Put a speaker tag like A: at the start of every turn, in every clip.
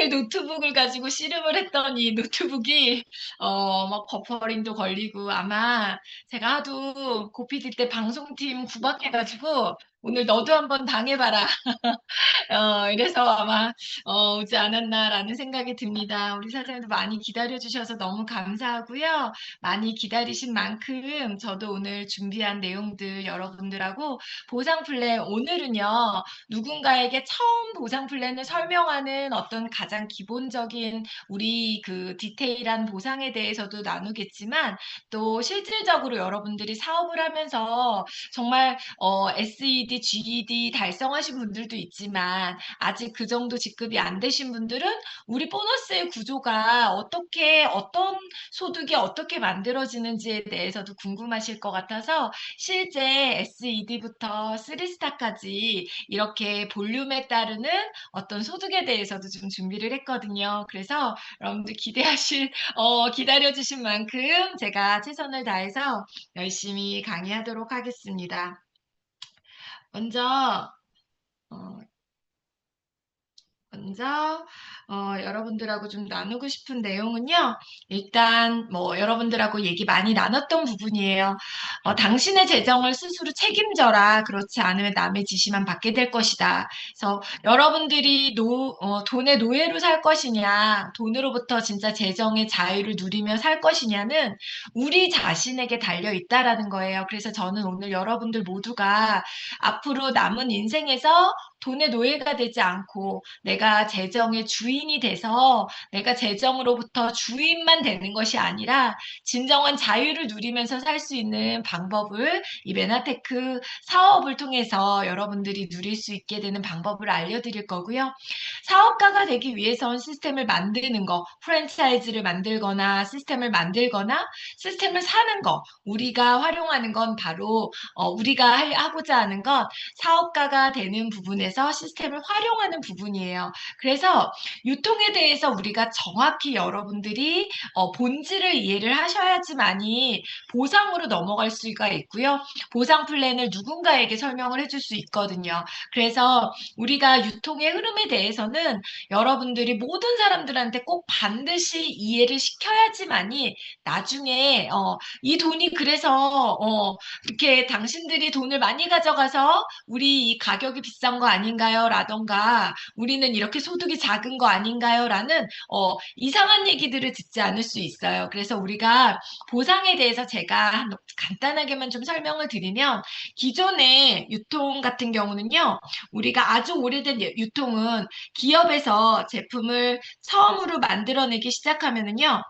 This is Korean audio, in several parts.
A: 종일 노트북을 가지고 씨름을 했더니 노트북이 막 버퍼링도 걸리고 아마 제가 하도 고피디 때 방송팀 구박해가지고 오늘 너도 한번 당해봐라. 이래서 아마 오지 않았나라는 생각이 듭니다. 우리 사장님도 많이 기다려주셔서 너무 감사하고요. 많이 기다리신 만큼 저도 오늘 준비한 내용들 여러분들하고 보상 플랜 오늘은요. 누군가에게 처음 보상 플랜을 설명하는 어떤 가장 기본적인 우리 그 디테일한 보상에 대해서도 나누겠지만 또 실질적으로 여러분들이 사업을 하면서 정말 SED, GED 달성하신 분들도 있지만 아직 그 정도 직급이 안 되신 분들은 우리 보너스의 구조가 어떻게 어떤 소득이 어떻게 만들어지는지에 대해서도 궁금하실 것 같아서 실제 SED부터 3스타까지 이렇게 볼륨에 따르는 어떤 소득에 대해서도 좀 준비를 했거든요. 그래서 여러분들 기다려주신 만큼 제가 최선을 다해서 열심히 강의하도록 하겠습니다. 먼저, 어, 먼저 여러분들하고 좀 나누고 싶은 내용은요. 일단 뭐 여러분들하고 얘기 많이 나눴던 부분이에요. 당신의 재정을 스스로 책임져라. 그렇지 않으면 남의 지시만 받게 될 것이다. 그래서 여러분들이 돈의 노예로 살 것이냐, 돈으로부터 진짜 재정의 자유를 누리며 살 것이냐는 우리 자신에게 달려 있다라는 거예요. 그래서 저는 오늘 여러분들 모두가 앞으로 남은 인생에서 돈의 노예가 되지 않고 내가 재정의 주인이 돼서 내가 재정으로부터 주인만 되는 것이 아니라 진정한 자유를 누리면서 살 수 있는 방법을 이 메나테크 사업을 통해서 여러분들이 누릴 수 있게 되는 방법을 알려드릴 거고요. 사업가가 되기 위해선 시스템을 만드는 거, 프랜차이즈를 만들거나 시스템을 만들거나 시스템을 사는 거, 우리가 활용하는 건 바로 우리가 하고자 하는 건 사업가가 되는 부분에서 시스템을 활용하는 부분이에요. 그래서 유통에 대해서 우리가 정확히 여러분들이 본질을 이해를 하셔야지만이 보상으로 넘어갈 수가 있고요. 보상 플랜을 누군가에게 설명을 해줄 수 있거든요. 그래서 우리가 유통의 흐름에 대해서는 여러분들이 모든 사람들한테 꼭 반드시 이해를 시켜야지만이 나중에 이 돈이 그래서 이렇게 당신들이 돈을 많이 가져가서 우리 이 가격이 비싼 거 아닌가요? 라던가 우리는 이렇게 소득이 작은 거 아닌가요? 라는 이상한 얘기들을 듣지 않을 수 있어요. 그래서 우리가 보상에 대해서 제가 간단하게만 좀 설명을 드리면 기존의 유통 같은 경우는요. 우리가 아주 오래된 유통은 기업에서 제품을 처음으로 만들어내기 시작하면은요.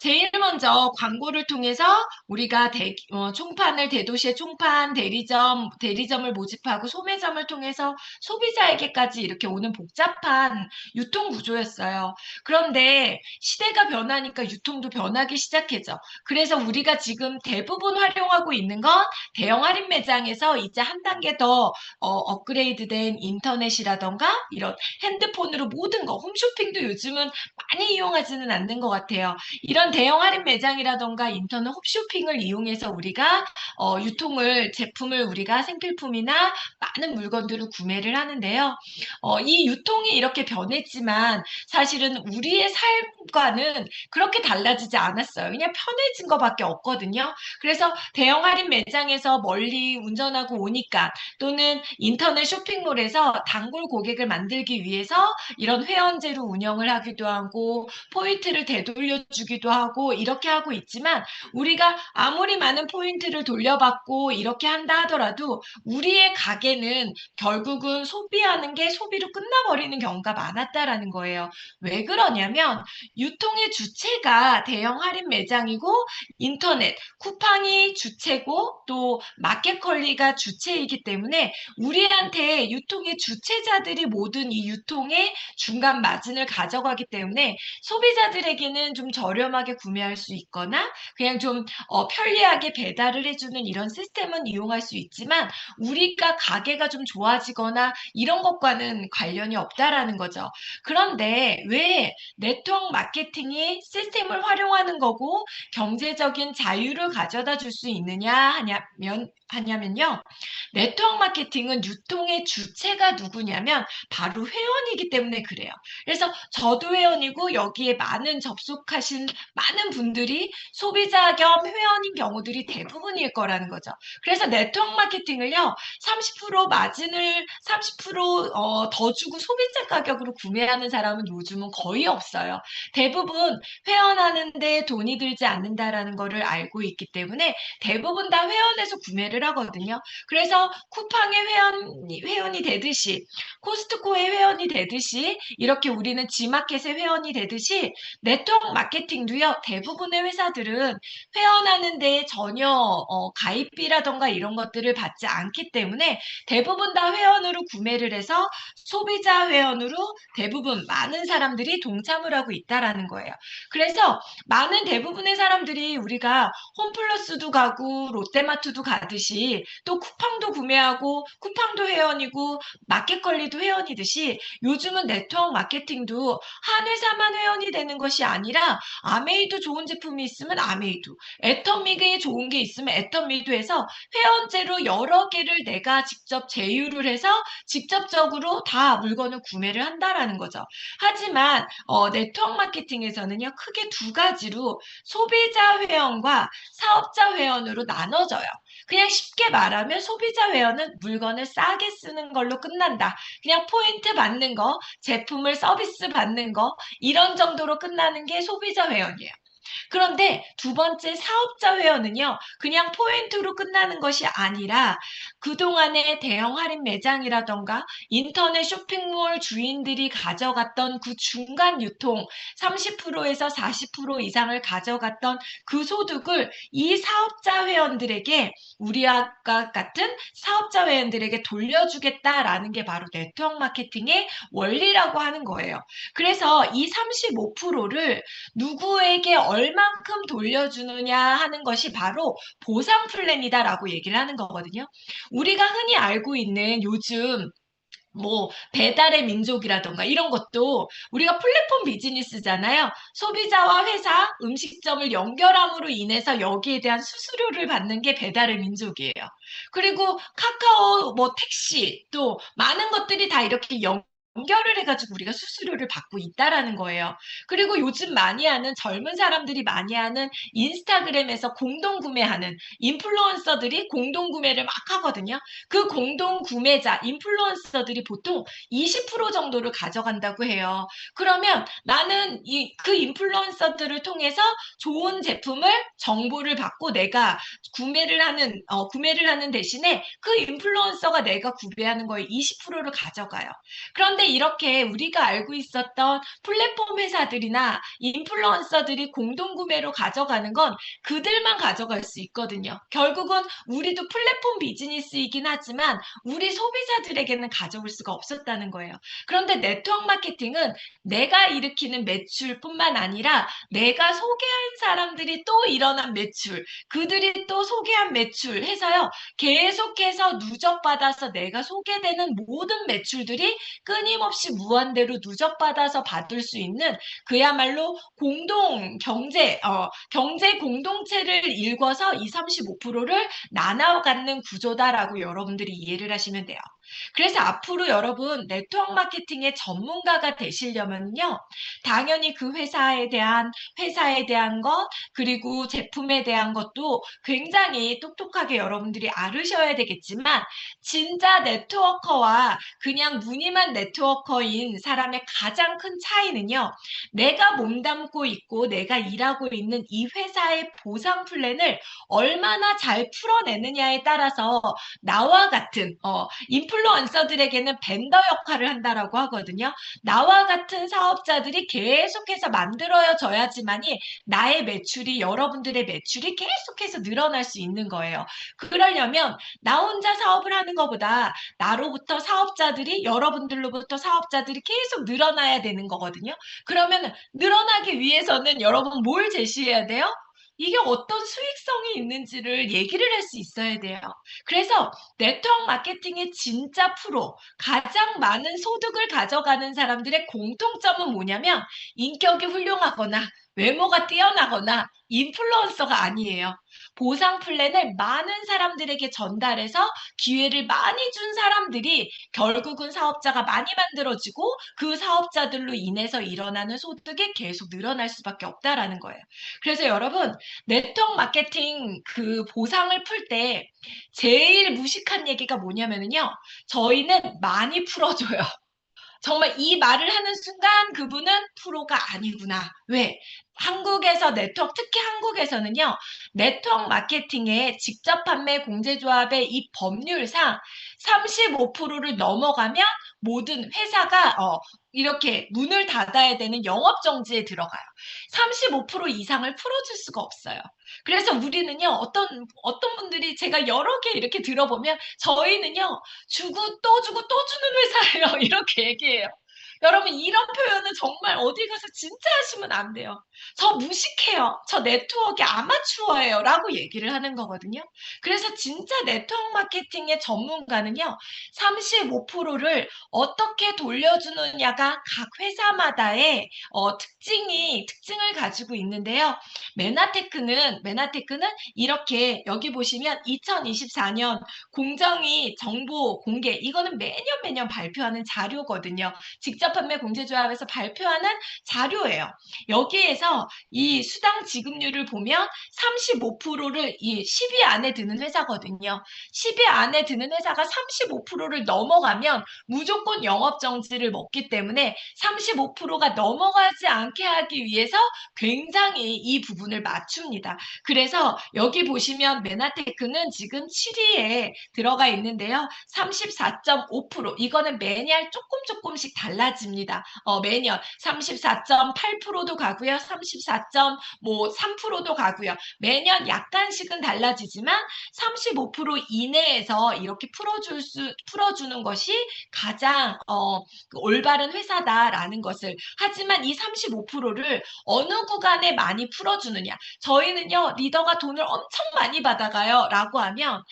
A: 제일 먼저 광고를 통해서 우리가 총판을 대도시의 총판, 대리점을 모집하고 소매점을 통해서 소비자에게까지 이렇게 오는 복잡한 유통 구조였어요. 그런데 시대가 변하니까 유통도 변하기 시작했죠. 그래서 우리가 지금 대부분 활용하고 있는 건 대형 할인 매장에서 이제 한 단계 더 업그레이드된 인터넷이라던가 이런 핸드폰으로 모든 거, 홈쇼핑도 요즘은 많이 이용하지는 않는 것 같아요. 이런 대형 할인 매장이라던가 인터넷 홈쇼핑을 이용해서 우리가 제품을 우리가 생필품이나 많은 물건들을 구매를 하는데요. 이 유통이 이렇게 변했지만 사실은 우리의 삶과는 그렇게 달라지지 않았어요. 그냥 편해진 것밖에 없거든요. 그래서 대형 할인 매장에서 멀리 운전하고 오니까 또는 인터넷 쇼핑몰에서 단골 고객을 만들기 위해서 이런 회원제로 운영을 하기도 하고 포인트를 되돌려주기도 하고 이렇게 하고 있지만 우리가 아무리 많은 포인트를 돌려받고 이렇게 한다 하더라도 우리의 가게는 결국은 소비하는 게 소비로 끝나버리는 경우가 많았다라는 거예요. 왜 그러냐면 유통의 주체가 대형 할인 매장이고 인터넷, 쿠팡이 주체고 또 마켓컬리가 주체이기 때문에 우리한테 유통의 주체자들이 모든 이 유통의 중간 마진을 가져가기 때문에 소비자들에게는 좀 저렴하게 구매할 수 있거나 그냥 좀 편리하게 배달을 해주는 이런 시스템은 이용할 수 있지만 우리가 가게가 좀 좋아지거나 이런 것과는 관련이 없다라는 거죠. 그런데 왜 네트워크 마케팅이 시스템을 활용하는 거고 경제적인 자유를 가져다 줄 수 있느냐 하냐면 하냐면요. 네트워크 마케팅은 유통의 주체가 누구냐면 바로 회원이기 때문에 그래요. 그래서 저도 회원이고 여기에 많은 접속하신 많은 분들이 소비자 겸 회원인 경우들이 대부분일 거라는 거죠. 그래서 네트워크 마케팅을요, 30% 마진을 30%더 주고 소비자 가격으로 구매하는 사람은 요즘은 거의 없어요. 대부분 회원하는데 돈이 들지 않는다라는 거를 알고 있기 때문에 대부분 다 회원에서 구매를 하거든요. 그래서 쿠팡의 회원이 되듯이, 코스트코의 회원이 되듯이, 이렇게 우리는 지마켓의 회원이 되듯이 네트워크 마케팅도요, 대부분의 회사들은 회원하는데 전혀 가입비라던가 이런 것들을 받지 않기 때문에 대부분 다 회원으로 구매를 해서 소비자 회원으로 대부분 많은 사람들이 동참을 하고 있다라는 거예요. 그래서 많은 대부분의 사람들이 우리가 홈플러스도 가고 롯데마트도 가듯이 또 쿠팡도 구매하고 쿠팡도 회원이고 마켓컬리도 회원이듯이 요즘은 네트워크 마케팅도 한 회사만 회원이 되는 것이 아니라 아메이도 좋은 제품이 있으면 아메이도, 애터미에 좋은 게 있으면 애터미도에서 회원제로 여러 개를 내가 직접 제휴를 해서 직접적으로 다 물건을 구매를 한다라는 거죠. 하지만 네트워크 마케팅에서는요, 크게 두 가지로 소비자 회원과 사업자 회원으로 나눠져요. 그냥 쉽게 말하면 소비자 회원은 물건을 싸게 쓰는 걸로 끝난다. 그냥 포인트 받는 거, 제품을 서비스 받는 거, 이런 정도로 끝나는 게 소비자 회원이에요. 그런데 두 번째 사업자 회원은요, 그냥 포인트로 끝나는 것이 아니라 그동안의 대형 할인 매장이라던가 인터넷 쇼핑몰 주인들이 가져갔던 그 중간 유통 30%에서 40% 이상을 가져갔던 그 소득을 이 사업자 회원들에게 우리와 같은 사업자 회원들에게 돌려주겠다라는 게 바로 네트워크 마케팅의 원리라고 하는 거예요. 그래서 이 35%를 누구에게 얼만큼 돌려주느냐 하는 것이 바로 보상 플랜이다라고 얘기를 하는 거거든요. 우리가 흔히 알고 있는 요즘 뭐 배달의 민족이라던가 이런 것도 우리가 플랫폼 비즈니스잖아요. 소비자와 회사, 음식점을 연결함으로 인해서 여기에 대한 수수료를 받는 게 배달의 민족이에요. 그리고 카카오, 뭐 택시, 또 많은 것들이 다 이렇게 연결을 해가지고 우리가 수수료를 받고 있다라는 거예요. 그리고 요즘 많이 하는 젊은 사람들이 많이 하는 인스타그램에서 공동 구매하는 인플루언서들이 공동 구매를 막 하거든요. 그 공동 구매자, 인플루언서들이 보통 20% 정도를 가져간다고 해요. 그러면 나는 그 인플루언서들을 통해서 좋은 제품을 정보를 받고 내가 구매를 하는 대신에 그 인플루언서가 내가 구매하는 거에 20%를 가져가요. 그런데 이렇게 우리가 알고 있었던 플랫폼 회사들이나 인플루언서들이 공동 구매로 가져가는 건 그들만 가져갈 수 있거든요. 결국은 우리도 플랫폼 비즈니스이긴 하지만 우리 소비자들에게는 가져올 수가 없었다는 거예요. 그런데 네트워크 마케팅은 내가 일으키는 매출뿐만 아니라 내가 소개한 사람들이 또 일어난 매출, 그들이 또 소개한 매출 해서요. 계속해서 누적받아서 내가 소개되는 모든 매출들이 끊임없이 무한대로 누적받아서 받을 수 있는 그야말로 공동 경제 공동체를 일궈서 이 35%를 나눠 갖는 구조다라고 여러분들이 이해를 하시면 돼요. 그래서 앞으로 여러분 네트워크 마케팅의 전문가가 되시려면요. 당연히 그 회사에 대한 것, 그리고 제품에 대한 것도 굉장히 똑똑하게 여러분들이 알으셔야 되겠지만 진짜 네트워커와 그냥 무늬만 네트워커인 사람의 가장 큰 차이는요. 내가 몸담고 있고 내가 일하고 있는 이 회사의 보상 플랜을 얼마나 잘 풀어내느냐에 따라서 나와 같은 인플루언서들에게는 벤더 역할을 한다라고 하거든요. 나와 같은 사업자들이 계속해서 만들어져야지만이 나의 매출이 여러분들의 매출이 계속해서 늘어날 수 있는 거예요. 그러려면 나 혼자 사업을 하는 것보다 나로부터 사업자들이 여러분들로부터 사업자들이 계속 늘어나야 되는 거거든요. 그러면 늘어나기 위해서는 여러분 뭘 제시해야 돼요? 이게 어떤 수익성이 있는지를 얘기를 할 수 있어야 돼요. 그래서 네트워크 마케팅의 진짜 프로, 가장 많은 소득을 가져가는 사람들의 공통점은 뭐냐면 인격이 훌륭하거나 외모가 뛰어나거나 인플루언서가 아니에요. 보상 플랜을 많은 사람들에게 전달해서 기회를 많이 준 사람들이 결국은 사업자가 많이 만들어지고 그 사업자들로 인해서 일어나는 소득이 계속 늘어날 수밖에 없다라는 거예요. 그래서 여러분, 네트워크 마케팅 그 보상을 풀 때 제일 무식한 얘기가 뭐냐면요. 저희는 많이 풀어줘요. 정말 이 말을 하는 순간 그분은 프로가 아니구나. 왜? 한국에서 네트워크, 특히 한국에서는요, 네트워크 마케팅의 직접 판매 공제조합의 이 법률상 35%를 넘어가면 모든 회사가 이렇게 문을 닫아야 되는 영업정지에 들어가요. 35% 이상을 풀어줄 수가 없어요. 그래서 우리는요, 어떤 분들이 제가 여러 개 이렇게 들어보면 저희는요, 주고 또 주고 또 주는 회사예요. 이렇게 얘기해요. 여러분, 이런 표현은 정말 어디 가서 진짜 하시면 안 돼요. 저 무식해요. 저 네트워크 아마추어예요. 라고 얘기를 하는 거거든요. 그래서 진짜 네트워크 마케팅의 전문가는요, 35%를 어떻게 돌려주느냐가 각 회사마다의 특징을 가지고 있는데요. 메나테크는 이렇게 여기 보시면 2024년 공정위 정보 공개, 이거는 매년 발표하는 자료거든요. 직접 판매 공제조합에서 발표하는 자료예요. 여기에서 이 수당 지급률을 보면 35%를 이 10위 안에 드는 회사거든요. 10위 안에 드는 회사가 35%를 넘어가면 무조건 영업 정지를 먹기 때문에 35%가 넘어가지 않게 하기 위해서 굉장히 이 부분을 맞춥니다. 그래서 여기 보시면 메나테크는 지금 7위에 들어가 있는데요. 34.5%, 이거는 매년 조금씩 달라집니다. 매년 34.8%도 가고요. 34.3%도 가고요. 매년 약간씩은 달라지지만 35% 이내에서 이렇게 풀어주는 것이 가장 그 올바른 회사다라는 것을. 하지만 이 35%를 어느 구간에 많이 풀어주느냐. 저희는요, 리더가 돈을 엄청 많이 받아가요. 라고 하면,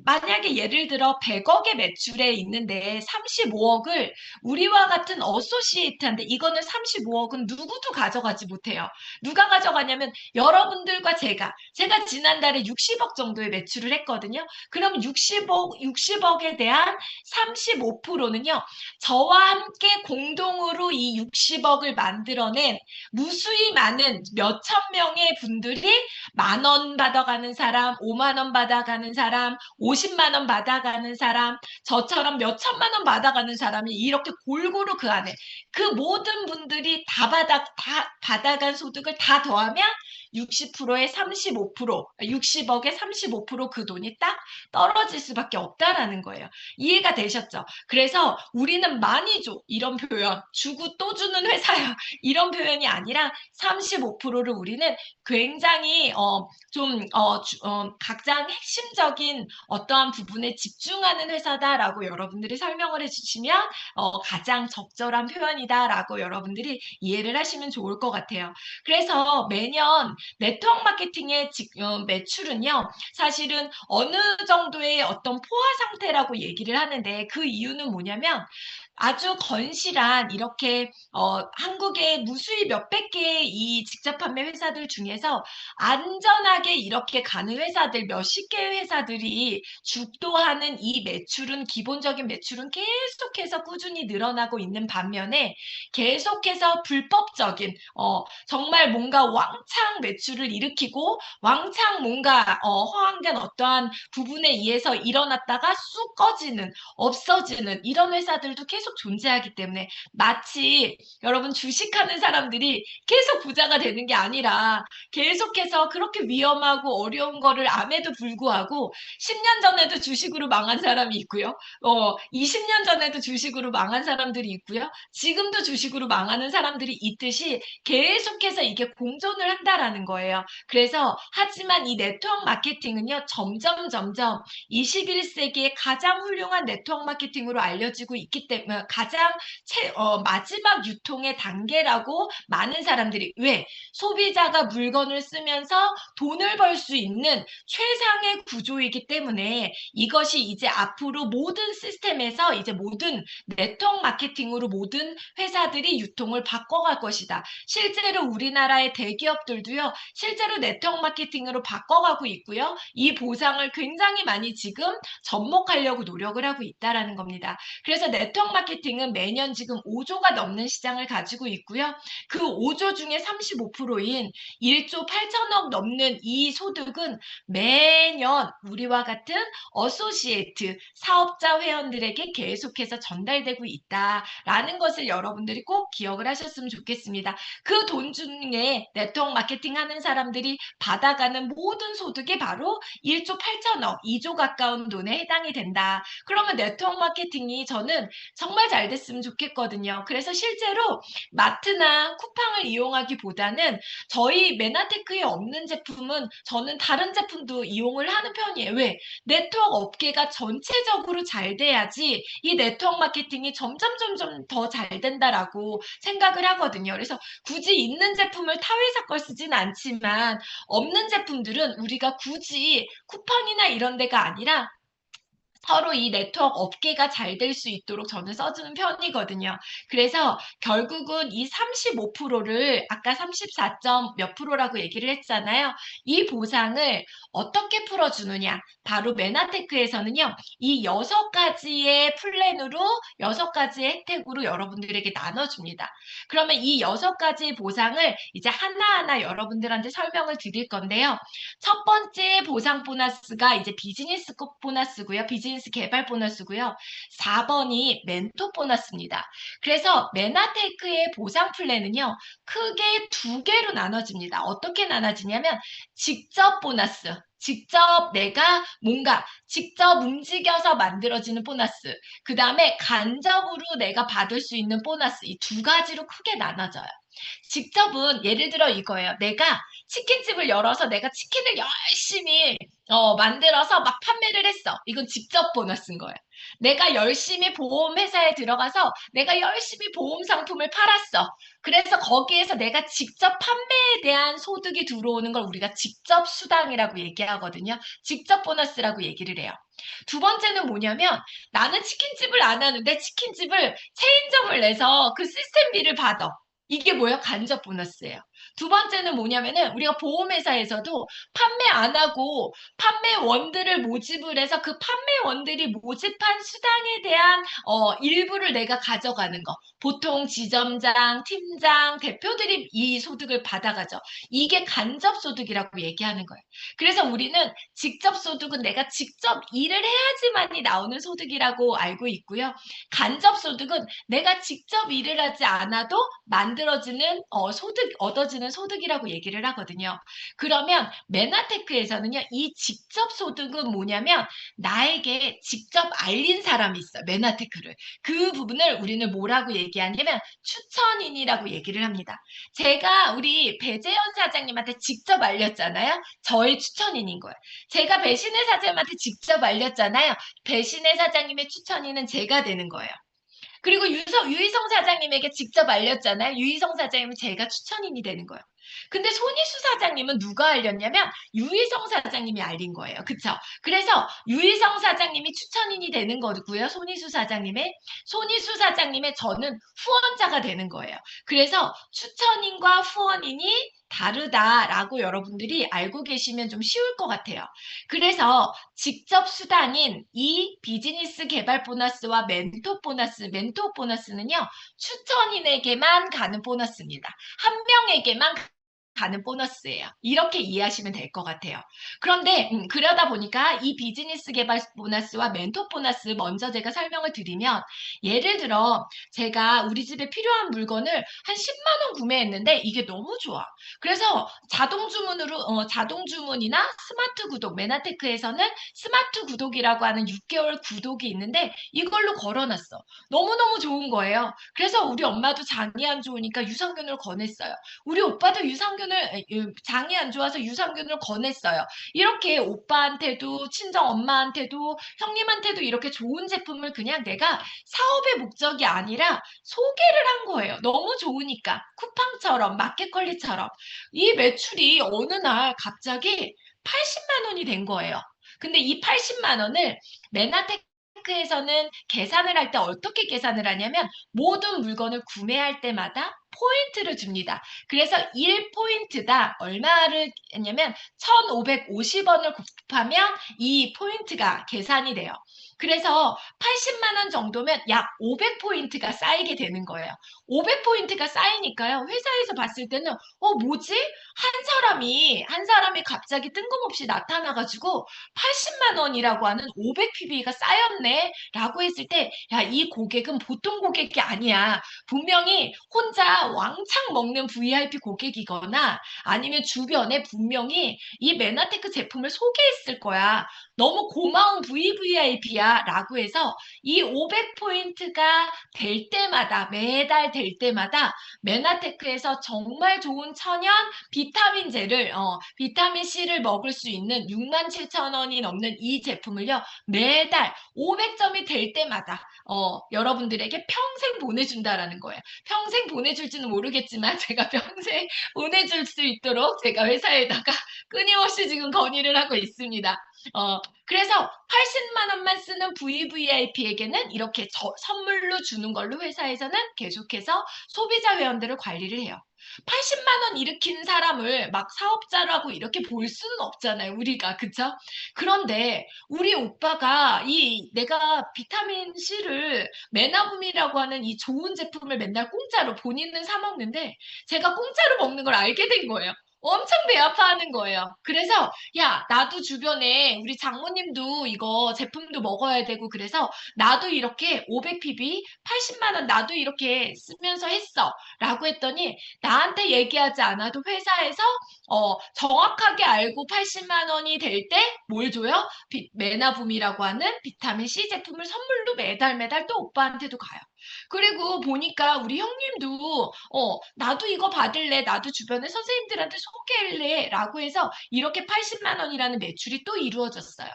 A: 만약에 예를 들어 100억의 매출에 있는데 35억을 우리와 같은 어소시에이트한테, 이거는 35억은 누구도 가져가지 못해요. 누가 가져가냐면 여러분들과 제가 지난달에 60억 정도의 매출을 했거든요. 그럼 60억에 대한 35%는요, 저와 함께 공동으로 이 60억을 만들어낸 무수히 많은 몇천 명의 분들이 10,000원 받아가는 사람, 5만 원 받아가는 사람, 50만 원 받아가는 사람, 저처럼 몇천만 원 받아가는 사람이 이렇게 골고루 그 안에, 그 모든 분들이 다 받아간 소득을 다 더하면 60%에 35%, 60억에 35%그 돈이 딱 떨어질 수밖에 없다라는 거예요. 이해가 되셨죠? 그래서 우리는 많이 줘, 이런 표현, 주고 또 주는 회사야, 이런 표현이 아니라 35%를 우리는 굉장히 가장 핵심적인 어떠한 부분에 집중하는 회사다라고 여러분들이 설명을 해주시면 가장 적절한 표현이다라고 여러분들이 이해를 하시면 좋을 것 같아요. 그래서 매년 네트워크 마케팅의 매출은요, 사실은 어느 정도의 어떤 포화 상태라고 얘기를 하는데, 그 이유는 뭐냐면 아주 건실한 이렇게 한국의 무수히 몇백 개의 이 직접 판매 회사들 중에서 안전하게 이렇게 가는 회사들, 몇십 개의 회사들이 주도하는 이 매출은, 기본적인 매출은 계속해서 꾸준히 늘어나고 있는 반면에, 계속해서 불법적인 정말 뭔가 왕창 매출을 일으키고 왕창 뭔가 허황된 어떠한 부분에 의해서 일어났다가 쑥 꺼지는, 없어지는 이런 회사들도 계속 존재하기 때문에, 마치 여러분 주식하는 사람들이 계속 부자가 되는 게 아니라 계속해서 그렇게 위험하고 어려운 거를 암에도 불구하고 10년 전에도 주식으로 망한 사람이 있고요. 20년 전에도 주식으로 망한 사람들이 있고요. 지금도 주식으로 망하는 사람들이 있듯이 계속해서 이게 공존을 한다라는 거예요. 그래서 하지만 이 네트워크 마케팅은요, 점점 21세기의 가장 훌륭한 네트워크 마케팅으로 알려지고 있기 때문에, 가장 마지막 유통의 단계라고 많은 사람들이 왜? 소비자가 물건을 쓰면서 돈을 벌 수 있는 최상의 구조이기 때문에 이것이 이제 앞으로 모든 시스템에서 이제 모든 네트워크 마케팅으로 모든 회사들이 유통을 바꿔갈 것이다. 실제로 우리나라의 대기업들도요, 실제로 네트워크 마케팅으로 바꿔가고 있고요. 이 보상을 굉장히 많이 지금 접목하려고 노력을 하고 있다라는 겁니다. 그래서 네트워크 마케팅은 매년 지금 5조가 넘는 시장을 가지고 있고요. 그 5조 중에 35%인 1조 8천억 넘는 이 소득은 매년 우리와 같은 어소시에이트 사업자 회원들에게 계속해서 전달되고 있다라는 것을 여러분들이 꼭 기억을 하셨으면 좋겠습니다. 그 돈 중에 네트워크 마케팅 하는 사람들이 받아가는 모든 소득이 바로 1조 8천억, 2조 가까운 돈에 해당이 된다. 그러면 네트워크 마케팅이 저는 정말 잘 됐으면 좋겠거든요. 그래서 실제로 마트나 쿠팡을 이용하기보다는 저희 메나테크에 없는 제품은 저는 다른 제품도 이용을 하는 편이에요. 왜? 네트워크 업계가 전체적으로 잘 돼야지 이 네트워크 마케팅이 점점 더 잘 된다라고 생각을 하거든요. 그래서 굳이 있는 제품을 타 회사 걸 쓰진 않지만 없는 제품들은 우리가 굳이 쿠팡이나 이런 데가 아니라 서로 이 네트워크 업계가 잘 될 수 있도록 저는 써주는 편이거든요. 그래서 결국은 이 35%를 아까 34점 몇 프로라고 얘기를 했잖아요. 이 보상을 어떻게 풀어주느냐. 바로 메나테크에서는요. 이 6가지의 플랜으로 6가지의 혜택으로 여러분들에게 나눠줍니다. 그러면 이 6가지 보상을 이제 하나하나 여러분들한테 설명을 드릴 건데요. 첫 번째 보상 보너스가 이제 비즈니스 보너스고요. 비즈니스 개발 보너스고요. 4번이 멘토 보너스입니다. 그래서 메나테크의 보상 플랜은요. 크게 2개로 나눠집니다. 어떻게 나눠지냐면 직접 보너스. 직접 내가 뭔가 직접 움직여서 만들어지는 보너스. 그 다음에 간접으로 내가 받을 수 있는 보너스. 이 2가지로 크게 나눠져요. 직접은 예를 들어 이거예요. 내가 치킨집을 열어서 내가 치킨을 열심히 만들어서 막 판매를 했어. 이건 직접 보너스인 거예요. 내가 열심히 보험회사에 들어가서 내가 열심히 보험 상품을 팔았어. 그래서 거기에서 내가 직접 판매에 대한 소득이 들어오는 걸 우리가 직접 수당이라고 얘기하거든요. 직접 보너스라고 얘기를 해요. 두 번째는 뭐냐면 나는 치킨집을 안 하는데 치킨집을 체인점을 내서 그 시스템비를 받아. 이게 뭐예요? 간접 보너스예요. 두 번째는 뭐냐면은 우리가 보험회사에서도 판매 안 하고 판매원들을 모집을 해서 그 판매원들이 모집한 수당에 대한 일부를 내가 가져가는 거. 보통 지점장, 팀장, 대표들이 이 소득을 받아가죠. 이게 간접 소득이라고 얘기하는 거예요. 그래서 우리는 직접 소득은 내가 직접 일을 해야지만이 나오는 소득이라고 알고 있고요. 간접 소득은 내가 직접 일을 하지 않아도 만들어지는 얻어지는 소득이라고 얘기를 하거든요. 그러면 메나테크에서는요, 이 직접 소득은 뭐냐면 나에게 직접 알린 사람이 있어요. 메나테크를. 그 부분을 우리는 뭐라고 얘기하냐면 추천인이라고 얘기를 합니다. 제가 우리 배재현 사장님한테 직접 알렸잖아요. 저의 추천인인 거예요. 제가 배신혜 사장님한테 직접 알렸잖아요. 배신혜 사장님의 추천인은 제가 되는 거예요. 그리고 유희성 사장님에게 직접 알렸잖아요. 유희성 사장님은 제가 추천인이 되는 거예요. 근데 손희수 사장님은 누가 알렸냐면 유희성 사장님이 알린 거예요. 그쵸? 그래서 유희성 사장님이 추천인이 되는 거고요. 손희수 사장님의 저는 후원자가 되는 거예요. 그래서 추천인과 후원인이 다르다라고 여러분들이 알고 계시면 좀 쉬울 것 같아요. 그래서 직접 수당인 이 비즈니스 개발 보너스와 멘토 보너스는요, 추천인에게만 가는 보너스입니다. 한 명에게만 가는 보너스예요. 이렇게 이해하시면 될 것 같아요. 그런데 그러다 보니까 이 비즈니스 개발 보너스와 멘토 보너스 먼저 제가 설명을 드리면 예를 들어 제가 우리 집에 필요한 물건을 한 10만 원 구매했는데 이게 너무 좋아. 그래서 자동 주문이나 스마트 구독, 메나테크에서는 스마트 구독이라고 하는 6개월 구독이 있는데 이걸로 걸어놨어. 너무너무 좋은 거예요. 그래서 우리 엄마도 장이 안 좋으니까 유산균을 권했어요. 우리 오빠도 유산균 장이 안 좋아서 유산균을 권했어요. 이렇게 오빠한테도, 친정 엄마한테도, 형님한테도 이렇게 좋은 제품을 그냥 내가 사업의 목적이 아니라 소개를 한 거예요. 너무 좋으니까. 쿠팡처럼, 마켓컬리처럼. 이 매출이 어느 날 갑자기 80만 원이 된 거예요. 근데 이 80만 원을 메나테크에서는 계산을 할 때 어떻게 계산을 하냐면 모든 물건을 구매할 때마다 포인트를 줍니다. 그래서 1포인트다. 얼마를 했냐면 1,550원을 곱하면 이 포인트가 계산이 돼요. 그래서 80만 원 정도면 약 500포인트가 쌓이게 되는 거예요. 500포인트가 쌓이니까요. 회사에서 봤을 때는 뭐지? 한 사람이 갑자기 뜬금없이 나타나가지고 80만 원이라고 하는 500PB가 쌓였네 라고 했을 때 야, 이 고객은 보통 고객이 아니야. 분명히 혼자 왕창 먹는 VIP 고객이거나 아니면 주변에 분명히 이 메나테크 제품을 소개했을 거야. 너무 고마운 VVIP야 라고 해서 이 500포인트가 될 때마다 매달 될 때마다 메나테크에서 정말 좋은 천연 비타민제를 비타민 C를 먹을 수 있는 67,000원이 넘는 이 제품을요. 매달 500점이 될 때마다 여러분들에게 평생 보내준다라는 거예요. 평생 보내줄지는 모르겠지만 제가 평생 보내줄 수 있도록 제가 회사에다가 끊임없이 지금 건의를 하고 있습니다. 그래서 80만 원만 쓰는 VVIP에게는 이렇게 선물로 주는 걸로 회사에서는 계속해서 소비자 회원들을 관리를 해요. 80만 원 일으킨 사람을 막 사업자라고 이렇게 볼 수는 없잖아요, 우리가. 그쵸? 그런데 우리 오빠가 내가 비타민 C를 메나붐이라고 하는 이 좋은 제품을 맨날 공짜로 본인은 사 먹는데 제가 공짜로 먹는 걸 알게 된 거예요. 엄청 배 아파하는 거예요. 그래서 야, 나도 주변에 우리 장모님도 이거 제품도 먹어야 되고 그래서 나도 이렇게 500PB 80만 원 나도 이렇게 쓰면서 했어. 라고 했더니 나한테 얘기하지 않아도 회사에서 정확하게 알고 80만 원이 될 때 뭘 줘요? 메나붐이라고 하는 비타민 C 제품을 선물로 매달 매달 또 오빠한테도 가요. 그리고 보니까 우리 형님도 나도 이거 받을래. 나도 주변에 선생님들한테 소개할래. 라고 해서 이렇게 80만 원이라는 매출이 또 이루어졌어요.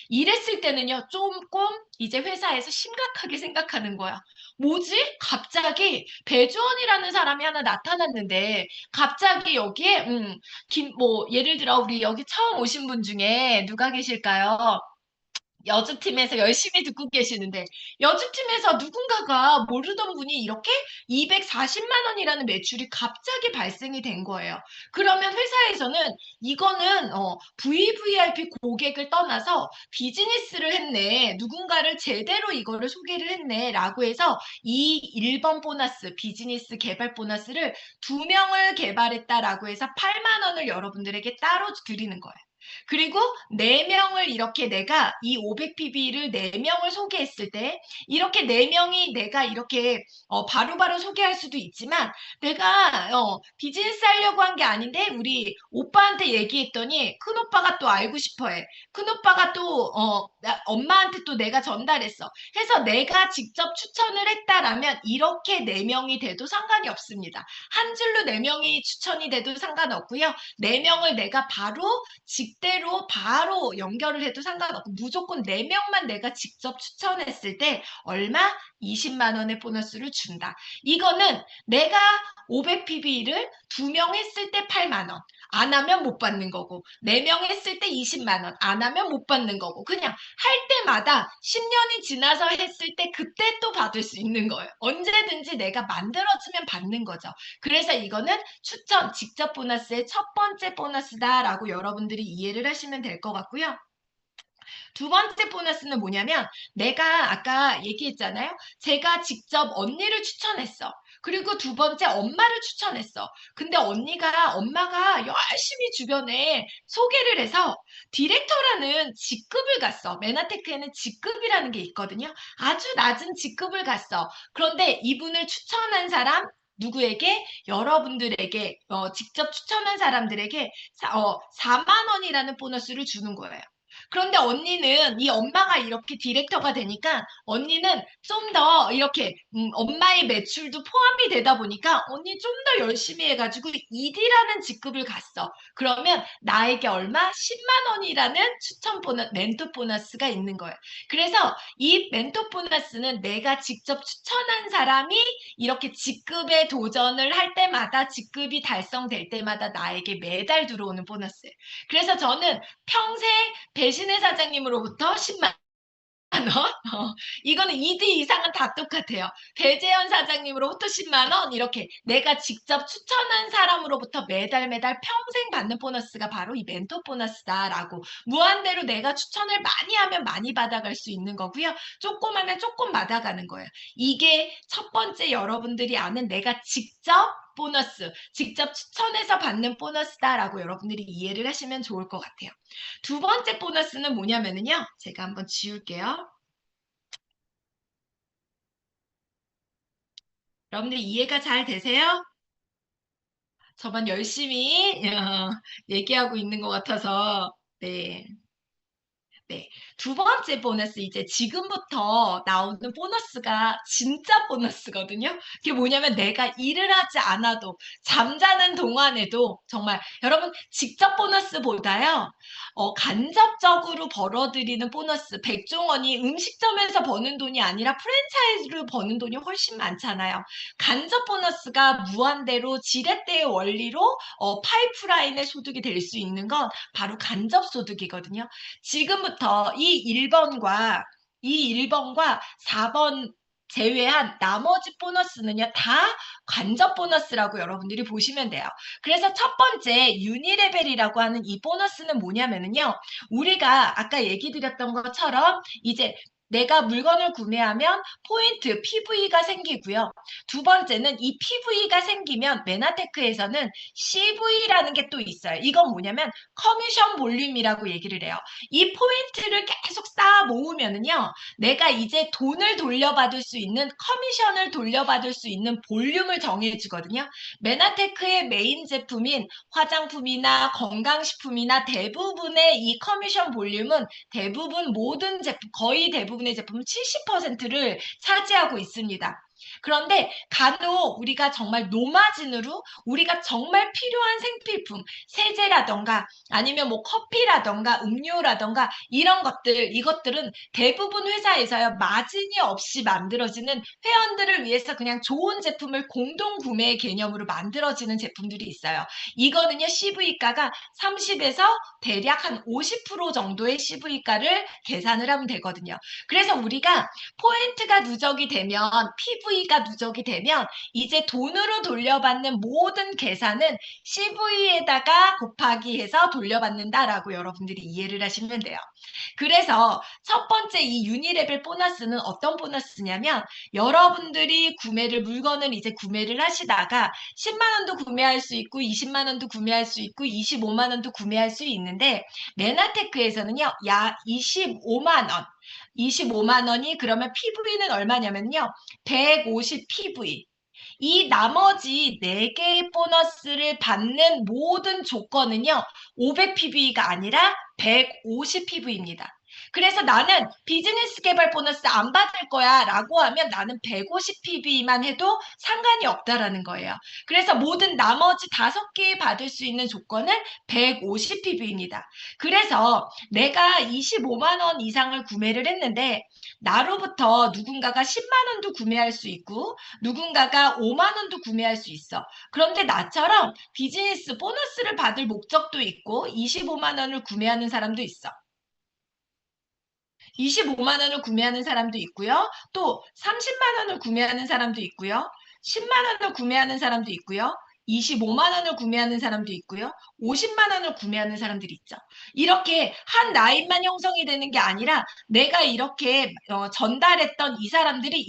A: 이랬을 때는요, 조금 이제 회사에서 심각하게 생각하는 거야. 뭐지? 갑자기 배주원이라는 사람이 하나 나타났는데, 갑자기 여기에, 예를 들어, 우리 여기 처음 오신 분 중에 누가 계실까요? 여주팀에서 열심히 듣고 계시는데 여주팀에서 누군가가 모르던 분이 이렇게 240만 원이라는 매출이 갑자기 발생이 된 거예요. 그러면 회사에서는 이거는 VVIP 고객을 떠나서 비즈니스를 했네. 누군가를 제대로 이거를 소개를 했네. 라고 해서 이 1번 보너스, 비즈니스 개발 보너스를 2명을 개발했다라고 해서 8만 원을 여러분들에게 따로 드리는 거예요. 그리고 4명을 이렇게 내가 이 500PB를 4명을 소개했을 때 이렇게 4명이 내가 이렇게 바로바로 소개할 수도 있지만 내가 비즈니스 하려고 한 게 아닌데 우리 오빠한테 얘기했더니 큰오빠가 또 알고 싶어해. 큰오빠가 또 엄마한테 또 내가 전달했어. 해서 내가 직접 추천을 했다라면 이렇게 4명이 돼도 상관이 없습니다. 한 줄로 4명이 추천이 돼도 상관없고요. 4명을 내가 바로 직대로 바로 연결을 해도 상관없고 무조건 4명만 내가 직접 추천했을 때 얼마? 20만 원의 보너스를 준다. 이거는 내가 500PB를 2명 했을 때 8만 원. 안 하면 못 받는 거고 4명 했을 때 20만 원. 안 하면 못 받는 거고 그냥 할 때마다 10년이 지나서 했을 때 그때 또 받을 수 있는 거예요. 언제든지 내가 만들어주면 받는 거죠. 그래서 이거는 추천, 직접 보너스의 첫 번째 보너스다라고 여러분들이 이해를 하시면 될 것 같고요. 두 번째 보너스는 뭐냐면 내가 아까 얘기했잖아요. 제가 직접 언니를 추천했어. 그리고 두 번째 엄마를 추천했어. 근데 엄마가 열심히 주변에 소개를 해서 디렉터라는 직급을 갔어. 메나테크에는 직급이라는 게 있거든요. 아주 낮은 직급을 갔어. 그런데 이분을 추천한 사람 누구에게? 여러분들에게 직접 추천한 사람들에게 4만 원이라는 보너스를 주는 거예요. 그런데 언니는 이 엄마가 이렇게 디렉터가 되니까 언니는 좀 더 이렇게 엄마의 매출도 포함이 되다 보니까 언니 좀 더 열심히 해가지고 ED라는 직급을 갔어. 그러면 나에게 얼마? 10만 원이라는 추천 보너스, 멘토 보너스가 있는 거예요. 그래서 이 멘토 보너스는 내가 직접 추천한 사람이 이렇게 직급에 도전을 할 때마다 직급이 달성될 때마다 나에게 매달 들어오는 보너스예요. 그래서 저는 평생 배신의 사장님으로부터 10만 원. 이거는 2D 이상은 다 똑같아요. 배재현 사장님으로부터 10만 원 이렇게 내가 직접 추천한 사람으로부터 매달 매달 평생 받는 보너스가 바로 이 멘토 보너스다라고 무한대로 내가 추천을 많이 하면 많이 받아갈 수 있는 거고요. 조금 하면 조금 받아가는 거예요. 이게 첫 번째 여러분들이 아는 내가 직접 보너스, 직접 추천해서 받는 보너스다라고 여러분들이 이해를 하시면 좋을 것 같아요. 두 번째 보너스는 뭐냐면요. 제가 한번 지울게요. 여러분들 이해가 잘 되세요? 저만 열심히 얘기하고 있는 것 같아서 네. 네. 두 번째 보너스, 이제 지금부터 나오는 보너스가 진짜 보너스거든요. 그게 뭐냐면 내가 일을 하지 않아도 잠자는 동안에도 정말 여러분 직접 보너스보다요, 간접적으로 벌어들이는 보너스, 백종원이 음식점에서 버는 돈이 아니라 프랜차이즈로 버는 돈이 훨씬 많잖아요. 간접 보너스가 무한대로 지렛대의 원리로 파이프라인의 소득이 될 수 있는 건 바로 간접 소득이거든요. 지금부터 이 1번과 4번 제외한 나머지 보너스는요, 다 간접 보너스라고 여러분들이 보시면 돼요. 그래서 첫 번째 유니레벨이라고 하는 이 보너스는 뭐냐면요, 우리가 아까 얘기 드렸던 것처럼 이제 내가 물건을 구매하면 포인트 PV가 생기고요. 두 번째는 이 PV가 생기면 메나테크에서는 CV라는 게 또 있어요. 이건 뭐냐면 커미션 볼륨이라고 얘기를 해요. 이 포인트를 계속 쌓아 모으면은요, 내가 이제 돈을 돌려받을 수 있는, 커미션을 돌려받을 수 있는 볼륨을 정해주거든요. 메나테크의 메인 제품인 화장품이나 건강식품이나 대부분의 이 커미션 볼륨은 대부분 모든 제품, 거의 대부분의 제품 70%를 차지하고 있습니다. 그런데 간혹 우리가 정말 노마진으로 우리가 정말 필요한 생필품, 세제라던가 아니면 뭐 커피라던가 음료라던가 이런 것들, 이것들은 대부분 회사에서요, 마진이 없이 만들어지는, 회원들을 위해서 그냥 좋은 제품을 공동 구매 개념으로 만들어지는 제품들이 있어요. 이거는요, CV가가 30에서 대략 한 50% 정도의 CV가를 계산을 하면 되거든요. 그래서 우리가 포인트가 누적이 되면, PV가 누적이 되면 이제 돈으로 돌려받는 모든 계산은 CV에다가 곱하기 해서 돌려받는다라고 여러분들이 이해를 하시면 돼요. 그래서 첫 번째 이 유니레벨 보너스는 어떤 보너스냐면, 여러분들이 물건을 이제 구매를 하시다가 10만 원도 구매할 수 있고 20만 원도 구매할 수 있고 25만 원도 구매할 수 있는데, 메나테크에서는요, 약 25만 원. 25만 원이 그러면 PV는 얼마냐면요, 150 PV. 이 나머지 4개의 보너스를 받는 모든 조건은요, 500 PV가 아니라 150 PV입니다. 그래서 나는 비즈니스 개발 보너스 안 받을 거야 라고 하면 나는 150 PV만 해도 상관이 없다라는 거예요. 그래서 모든 나머지 5개 받을 수 있는 조건은 150 PV입니다. 그래서 내가 25만 원 이상을 구매를 했는데, 나로부터 누군가가 10만 원도 구매할 수 있고 누군가가 5만 원도 구매할 수 있어. 그런데 나처럼 비즈니스 보너스를 받을 목적도 있고 25만 원을 구매하는 사람도 있어. 25만 원을 구매하는 사람도 있고요. 또 30만 원을 구매하는 사람도 있고요. 10만 원을 구매하는 사람도 있고요. 25만 원을 구매하는 사람도 있고요. 50만 원을 구매하는 사람들이 있죠. 이렇게 한 라인만 형성이 되는 게 아니라 내가 이렇게 전달했던 이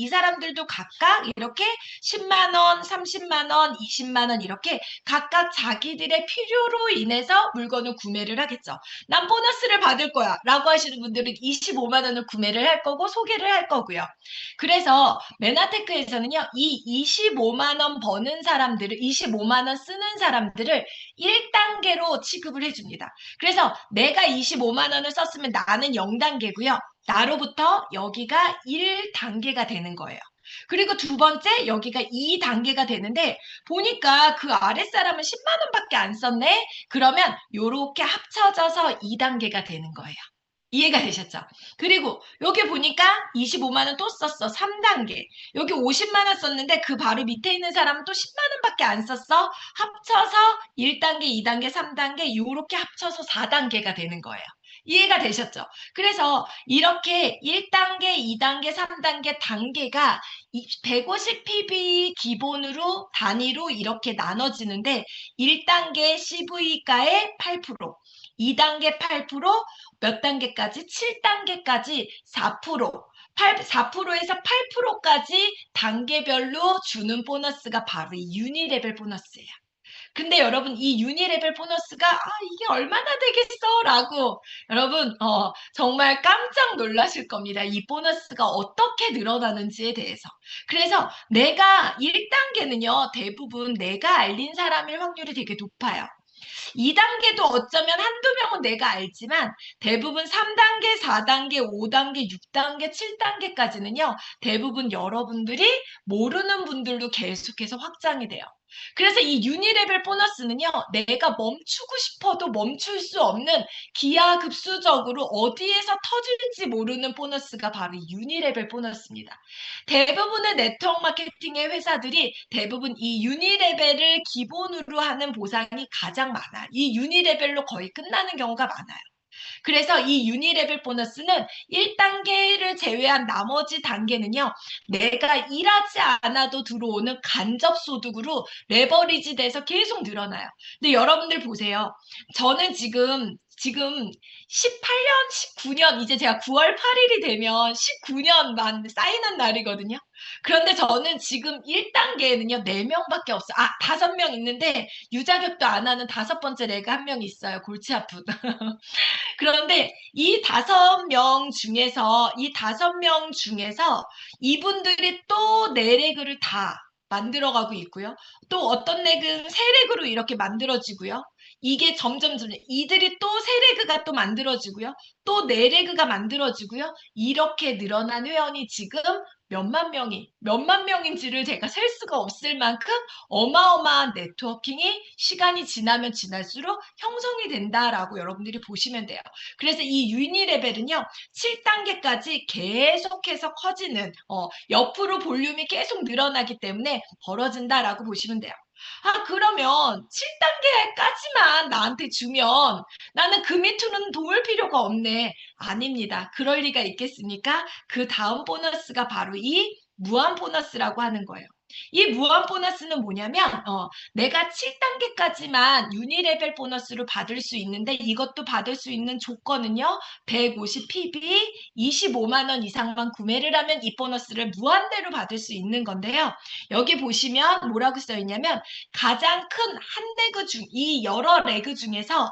A: 사람들도 각각 이렇게 10만 원, 30만 원, 20만 원 이렇게 각각 자기들의 필요로 인해서 물건을 구매를 하겠죠. 난 보너스를 받을 거야 라고 하시는 분들은 25만 원을 구매를 할 거고 소개를 할 거고요. 그래서 메나테크에서는요, 이 25만 원 버는 사람들을, 25만 25만 원 쓰는 사람들을 1단계로 취급을 해줍니다. 그래서 내가 25만 원을 썼으면 나는 0단계고요. 나로부터 여기가 1단계가 되는 거예요. 그리고 두 번째 여기가 2단계가 되는데 보니까 그 아랫사람은 10만 원밖에 안 썼네? 그러면 요렇게 합쳐져서 2단계가 되는 거예요. 이해가 되셨죠? 그리고 여기 보니까 25만 원 또 썼어. 3단계. 여기 50만 원 썼는데 그 바로 밑에 있는 사람은 또 10만 원밖에 안 썼어. 합쳐서 1단계, 2단계, 3단계 요렇게 합쳐서 4단계가 되는 거예요. 이해가 되셨죠? 그래서 이렇게 1단계, 2단계, 3단계 단계가 150pb 기본으로 단위로 이렇게 나눠지는데 1단계 CV가의 8%, 2단계 8%, 몇 단계까지? 7단계까지 4%, 4%에서 8%까지 단계별로 주는 보너스가 바로 이 유니레벨 보너스예요. 근데 여러분 이 유니레벨 보너스가 이게 얼마나 되겠어? 라고 여러분 정말 깜짝 놀라실 겁니다. 이 보너스가 어떻게 늘어나는지에 대해서. 그래서 내가 1단계는요. 대부분 내가 알린 사람일 확률이 되게 높아요. 2단계도 어쩌면 한두 명은 내가 알지만 대부분 3단계, 4단계, 5단계, 6단계, 7단계까지는요. 대부분 여러분들이 모르는 분들도 계속해서 확장이 돼요. 그래서 이 유니레벨 보너스는요. 내가 멈추고 싶어도 멈출 수 없는 기하급수적으로 어디에서 터질지 모르는 보너스가 바로 이 유니레벨 보너스입니다. 대부분의 네트워크 마케팅의 회사들이 대부분 이 유니레벨을 기본으로 하는 보상이 가장 많아요. 이 유니레벨로 거의 끝나는 경우가 많아요. 그래서 이 유니레벨 보너스는 1단계를 제외한 나머지 단계는요. 내가 일하지 않아도 들어오는 간접소득으로 레버리지 돼서 계속 늘어나요. 근데 여러분들 보세요. 저는 지금 18년, 19년, 이제 제가 9월 8일이 되면 19년만 쌓이는 날이거든요. 그런데 저는 지금 1단계에는요, 4명밖에 없어요. 5명 있는데, 유자격도 안 하는 5번째 레가 한 명 있어요. 골치 아픈. 그런데 이 5명 중에서 이분들이 또 4레그를 다 만들어가고 있고요. 또 어떤 렉은 3렉으로 이렇게 만들어지고요. 이게 점점 이들이 또 3레그가 또 만들어지고요. 또 4레그가 만들어지고요. 이렇게 늘어난 회원이 지금 몇만 명인지를 제가 셀 수가 없을 만큼 어마어마한 네트워킹이 시간이 지나면 지날수록 형성이 된다라고 여러분들이 보시면 돼요. 그래서 이 유니레벨은요. 7단계까지 계속해서 커지는 옆으로 볼륨이 계속 늘어나기 때문에 벌어진다라고 보시면 돼요. 그러면 7단계까지만 나한테 주면 나는 그 밑으로는 도울 필요가 없네. 아닙니다. 그럴 리가 있겠습니까? 그 다음 보너스가 바로 이 무한 보너스라고 하는 거예요. 이 무한 보너스는 뭐냐면 내가 7단계까지만 유니레벨 보너스로 받을 수 있는데 이것도 받을 수 있는 조건은요. 150pb 25만 원 이상만 구매를 하면 이 보너스를 무한대로 받을 수 있는 건데요. 여기 보시면 뭐라고 써 있냐면 가장 큰 한 레그 중 이 여러 레그 중에서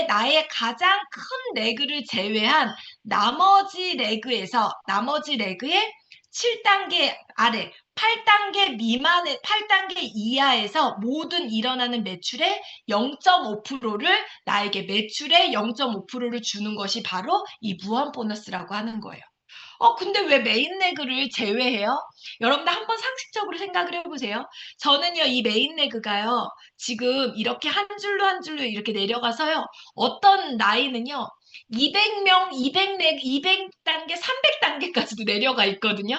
A: 나의 가장 큰 레그를 제외한 나머지 레그의 7단계 아래 8단계 미만의 8단계 이하에서 모든 일어나는 매출의 0.5%를 나에게 매출의 0.5%를 주는 것이 바로 이 무한 보너스라고 하는 거예요. 근데 왜 메인 레그를 제외해요? 여러분들 한번 상식적으로 생각을 해보세요. 저는요, 이 메인 레그가요, 지금 이렇게 한 줄로 한 줄로 이렇게 내려가서요, 어떤 나이는요, 200명, 200단계, 300단계까지도 내려가 있거든요.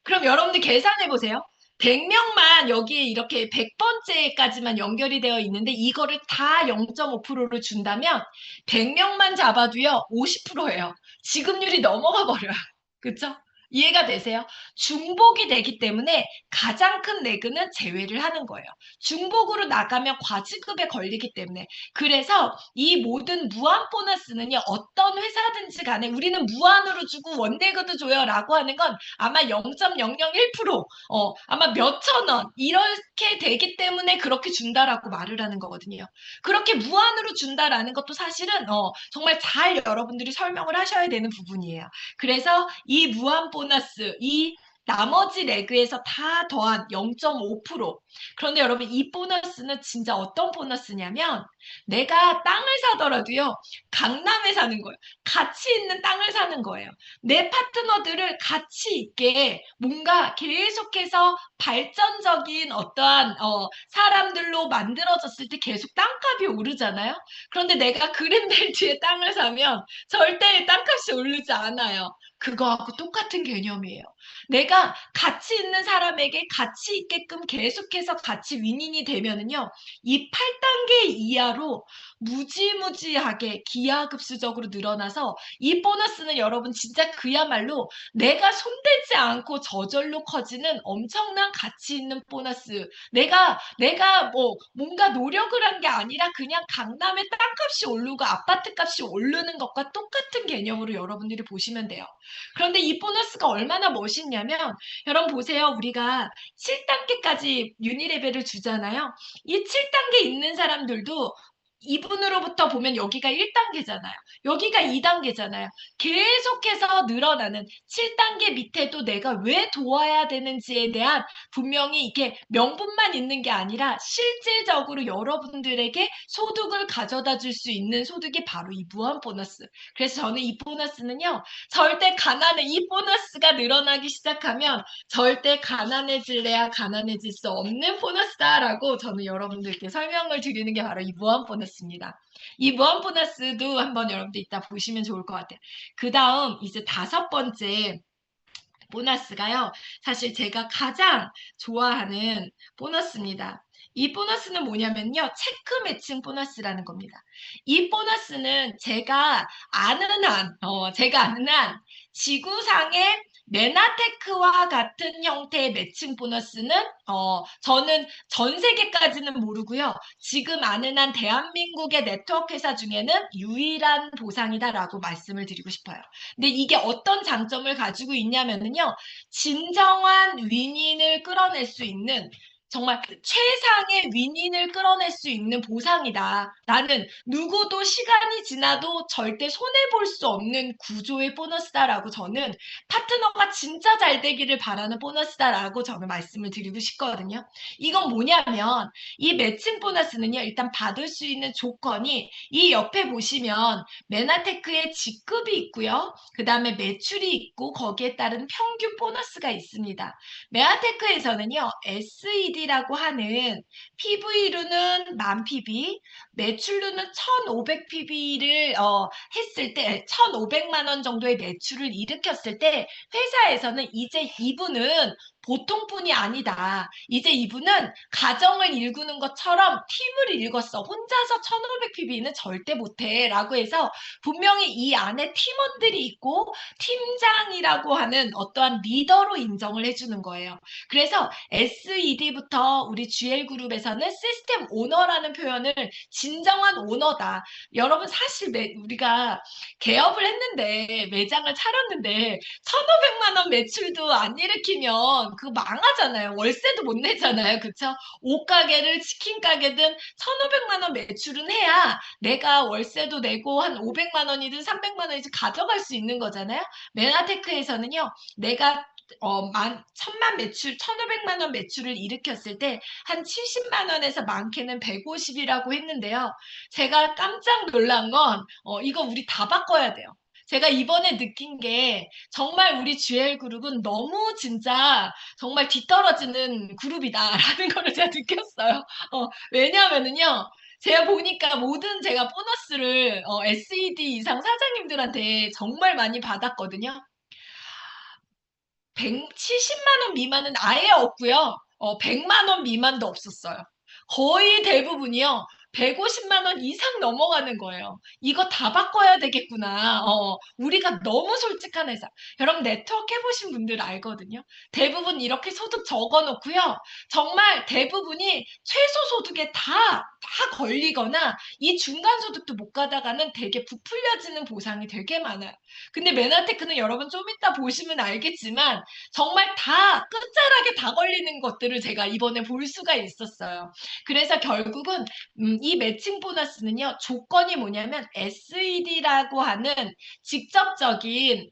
A: 그럼 여러분들 계산해보세요. 100명만 여기에 이렇게 100번째까지만 연결이 되어 있는데 이거를 다 0.5%를 준다면 100명만 잡아도요, 50%예요. 지급률이 넘어가 버려요. 그쵸? 이해가 되세요? 중복이 되기 때문에 가장 큰 레그는 제외를 하는 거예요. 중복으로 나가면 과지급에 걸리기 때문에. 그래서 이 모든 무한 보너스는요. 어떤 회사든지 간에 우리는 무한으로 주고 원레그도 줘요 라고 하는 건 아마 0.001% 아마 몇천 원 이렇게 되기 때문에 그렇게 준다라고 말을 하는 거거든요. 그렇게 무한으로 준다라는 것도 사실은 정말 잘 여러분들이 설명을 하셔야 되는 부분이에요. 그래서 이 무한 보너스, 이 나머지 레그에서 다 더한 0.5%. 그런데 여러분, 이 보너스는 진짜 어떤 보너스냐면 내가 땅을 사더라도요, 강남에 사는 거예요. 가치 있는 땅을 사는 거예요. 내 파트너들을 가치 있게 뭔가 계속해서 발전적인 어떠한 사람들로 만들어졌을 때 계속 땅값이 오르잖아요. 그런데 내가 그린벨트에 땅을 사면 절대 땅값이 오르지 않아요. 그거하고 똑같은 개념이에요. 내가 가치 있는 사람에게 가치 있게끔 계속해서 가치 윈윈이 되면은요, 이 8단계 이하로 무지무지하게 기하급수적으로 늘어나서 이 보너스는 여러분 진짜 그야말로 내가 손대지 않고 저절로 커지는 엄청난 가치 있는 보너스. 내가 뭐 뭔가 노력을 한 게 아니라 그냥 강남의 땅값이 오르고 아파트 값이 오르는 것과 똑같은 개념으로 여러분들이 보시면 돼요. 그런데 이 보너스가 얼마나 멋있냐면 여러분 보세요. 우리가 7단계까지 유니레벨을 주잖아요. 이 7단계 있는 사람들도 이분으로부터 보면 여기가 1단계잖아요. 여기가 2단계잖아요. 계속해서 늘어나는 7단계 밑에도 내가 왜 도와야 되는지에 대한 분명히 이게 명분만 있는 게 아니라 실질적으로 여러분들에게 소득을 가져다 줄 수 있는 소득이 바로 이 무한 보너스. 그래서 저는 이 보너스는요, 절대 이 보너스가 늘어나기 시작하면 절대 가난해질래야 가난해질 수 없는 보너스다라고 저는 여러분들께 설명을 드리는 게 바로 이 무한 보너스입니다. 이 무한 보너스도 한번 여러분들 이따 보시면 좋을 것 같아요. 그 다음 이제 5번째 보너스가요. 사실 제가 가장 좋아하는 보너스입니다. 이 보너스는 뭐냐면요. 체크 매칭 보너스라는 겁니다. 이 보너스는 제가 아는 한 지구상의 메나테크와 같은 형태의 매칭 보너스는 저는 전 세계까지는 모르고요. 지금 아는 한 대한민국의 네트워크 회사 중에는 유일한 보상이다라고 말씀을 드리고 싶어요. 근데 이게 어떤 장점을 가지고 있냐면요. 진정한 윈윈을 끌어낼 수 있는 정말 최상의 윈윈을 끌어낼 수 있는 보상이다. 나는 누구도 시간이 지나도 절대 손해볼 수 없는 구조의 보너스다라고 저는 파트너가 진짜 잘 되기를 바라는 보너스다라고 저는 말씀을 드리고 싶거든요. 이건 뭐냐면 이 매칭 보너스는요. 일단 받을 수 있는 조건이 이 옆에 보시면 메나테크의 직급이 있고요. 그 다음에 매출이 있고 거기에 따른 평균 보너스가 있습니다. 메아테크에서는요. SED라고 하는 PV로는 10,000PV, 매출로는 1,500PV를 했을 때 1,500만 원 정도의 매출을 일으켰을 때 회사에서는 이제 이분은 보통뿐이 아니다. 이제 이분은 가정을 일구는 것처럼 팀을 일궜어. 혼자서 1,500PV는 절대 못해. 라고 해서 분명히 이 안에 팀원들이 있고 팀장이라고 하는 어떠한 리더로 인정을 해주는 거예요. 그래서 SED부터 우리 GL그룹에서는 시스템 오너라는 표현을 진정한 오너다. 여러분 사실 우리가 개업을 했는데 매장을 차렸는데 1,500만 원 매출도 안 일으키면 그거 망하잖아요. 월세도 못 내잖아요. 그쵸? 옷가게를 치킨 가게든 1,500만 원 매출은 해야 내가 월세도 내고 한 500만 원이든 300만 원이든 가져갈 수 있는 거잖아요. 메나테크에서는요. 내가 1,000만 매출, 1,500만 원 매출을 일으켰을 때 한 70만 원에서 많게는 150이라고 했는데요. 제가 깜짝 놀란 건 이거 우리 다 바꿔야 돼요. 제가 이번에 느낀 게 정말 우리 GL그룹은 너무 진짜 정말 뒤떨어지는 그룹이다라는 거를 제가 느꼈어요. 왜냐하면은요. 제가 보니까 제가 보너스를 SED 이상 사장님들한테 정말 많이 받았거든요. 170만 원 미만은 아예 없고요. 100만 원 미만도 없었어요. 거의 대부분이요. 150만 원 이상 넘어가는 거예요. 이거 다 바꿔야 되겠구나. 우리가 너무 솔직한 회사. 여러분 네트워크 해보신 분들 알거든요. 대부분 이렇게 소득 적어놓고요. 정말 대부분이 최소 소득에 다 걸리거나 이 중간 소득도 못 가다가는 되게 부풀려지는 보상이 되게 많아요. 근데 메나테크는 여러분 좀 이따 보시면 알겠지만 정말 다 끝자락에 다 걸리는 것들을 제가 이번에 볼 수가 있었어요. 그래서 결국은 이 매칭 보너스는요. 조건이 뭐냐면 SED라고 하는 직접적인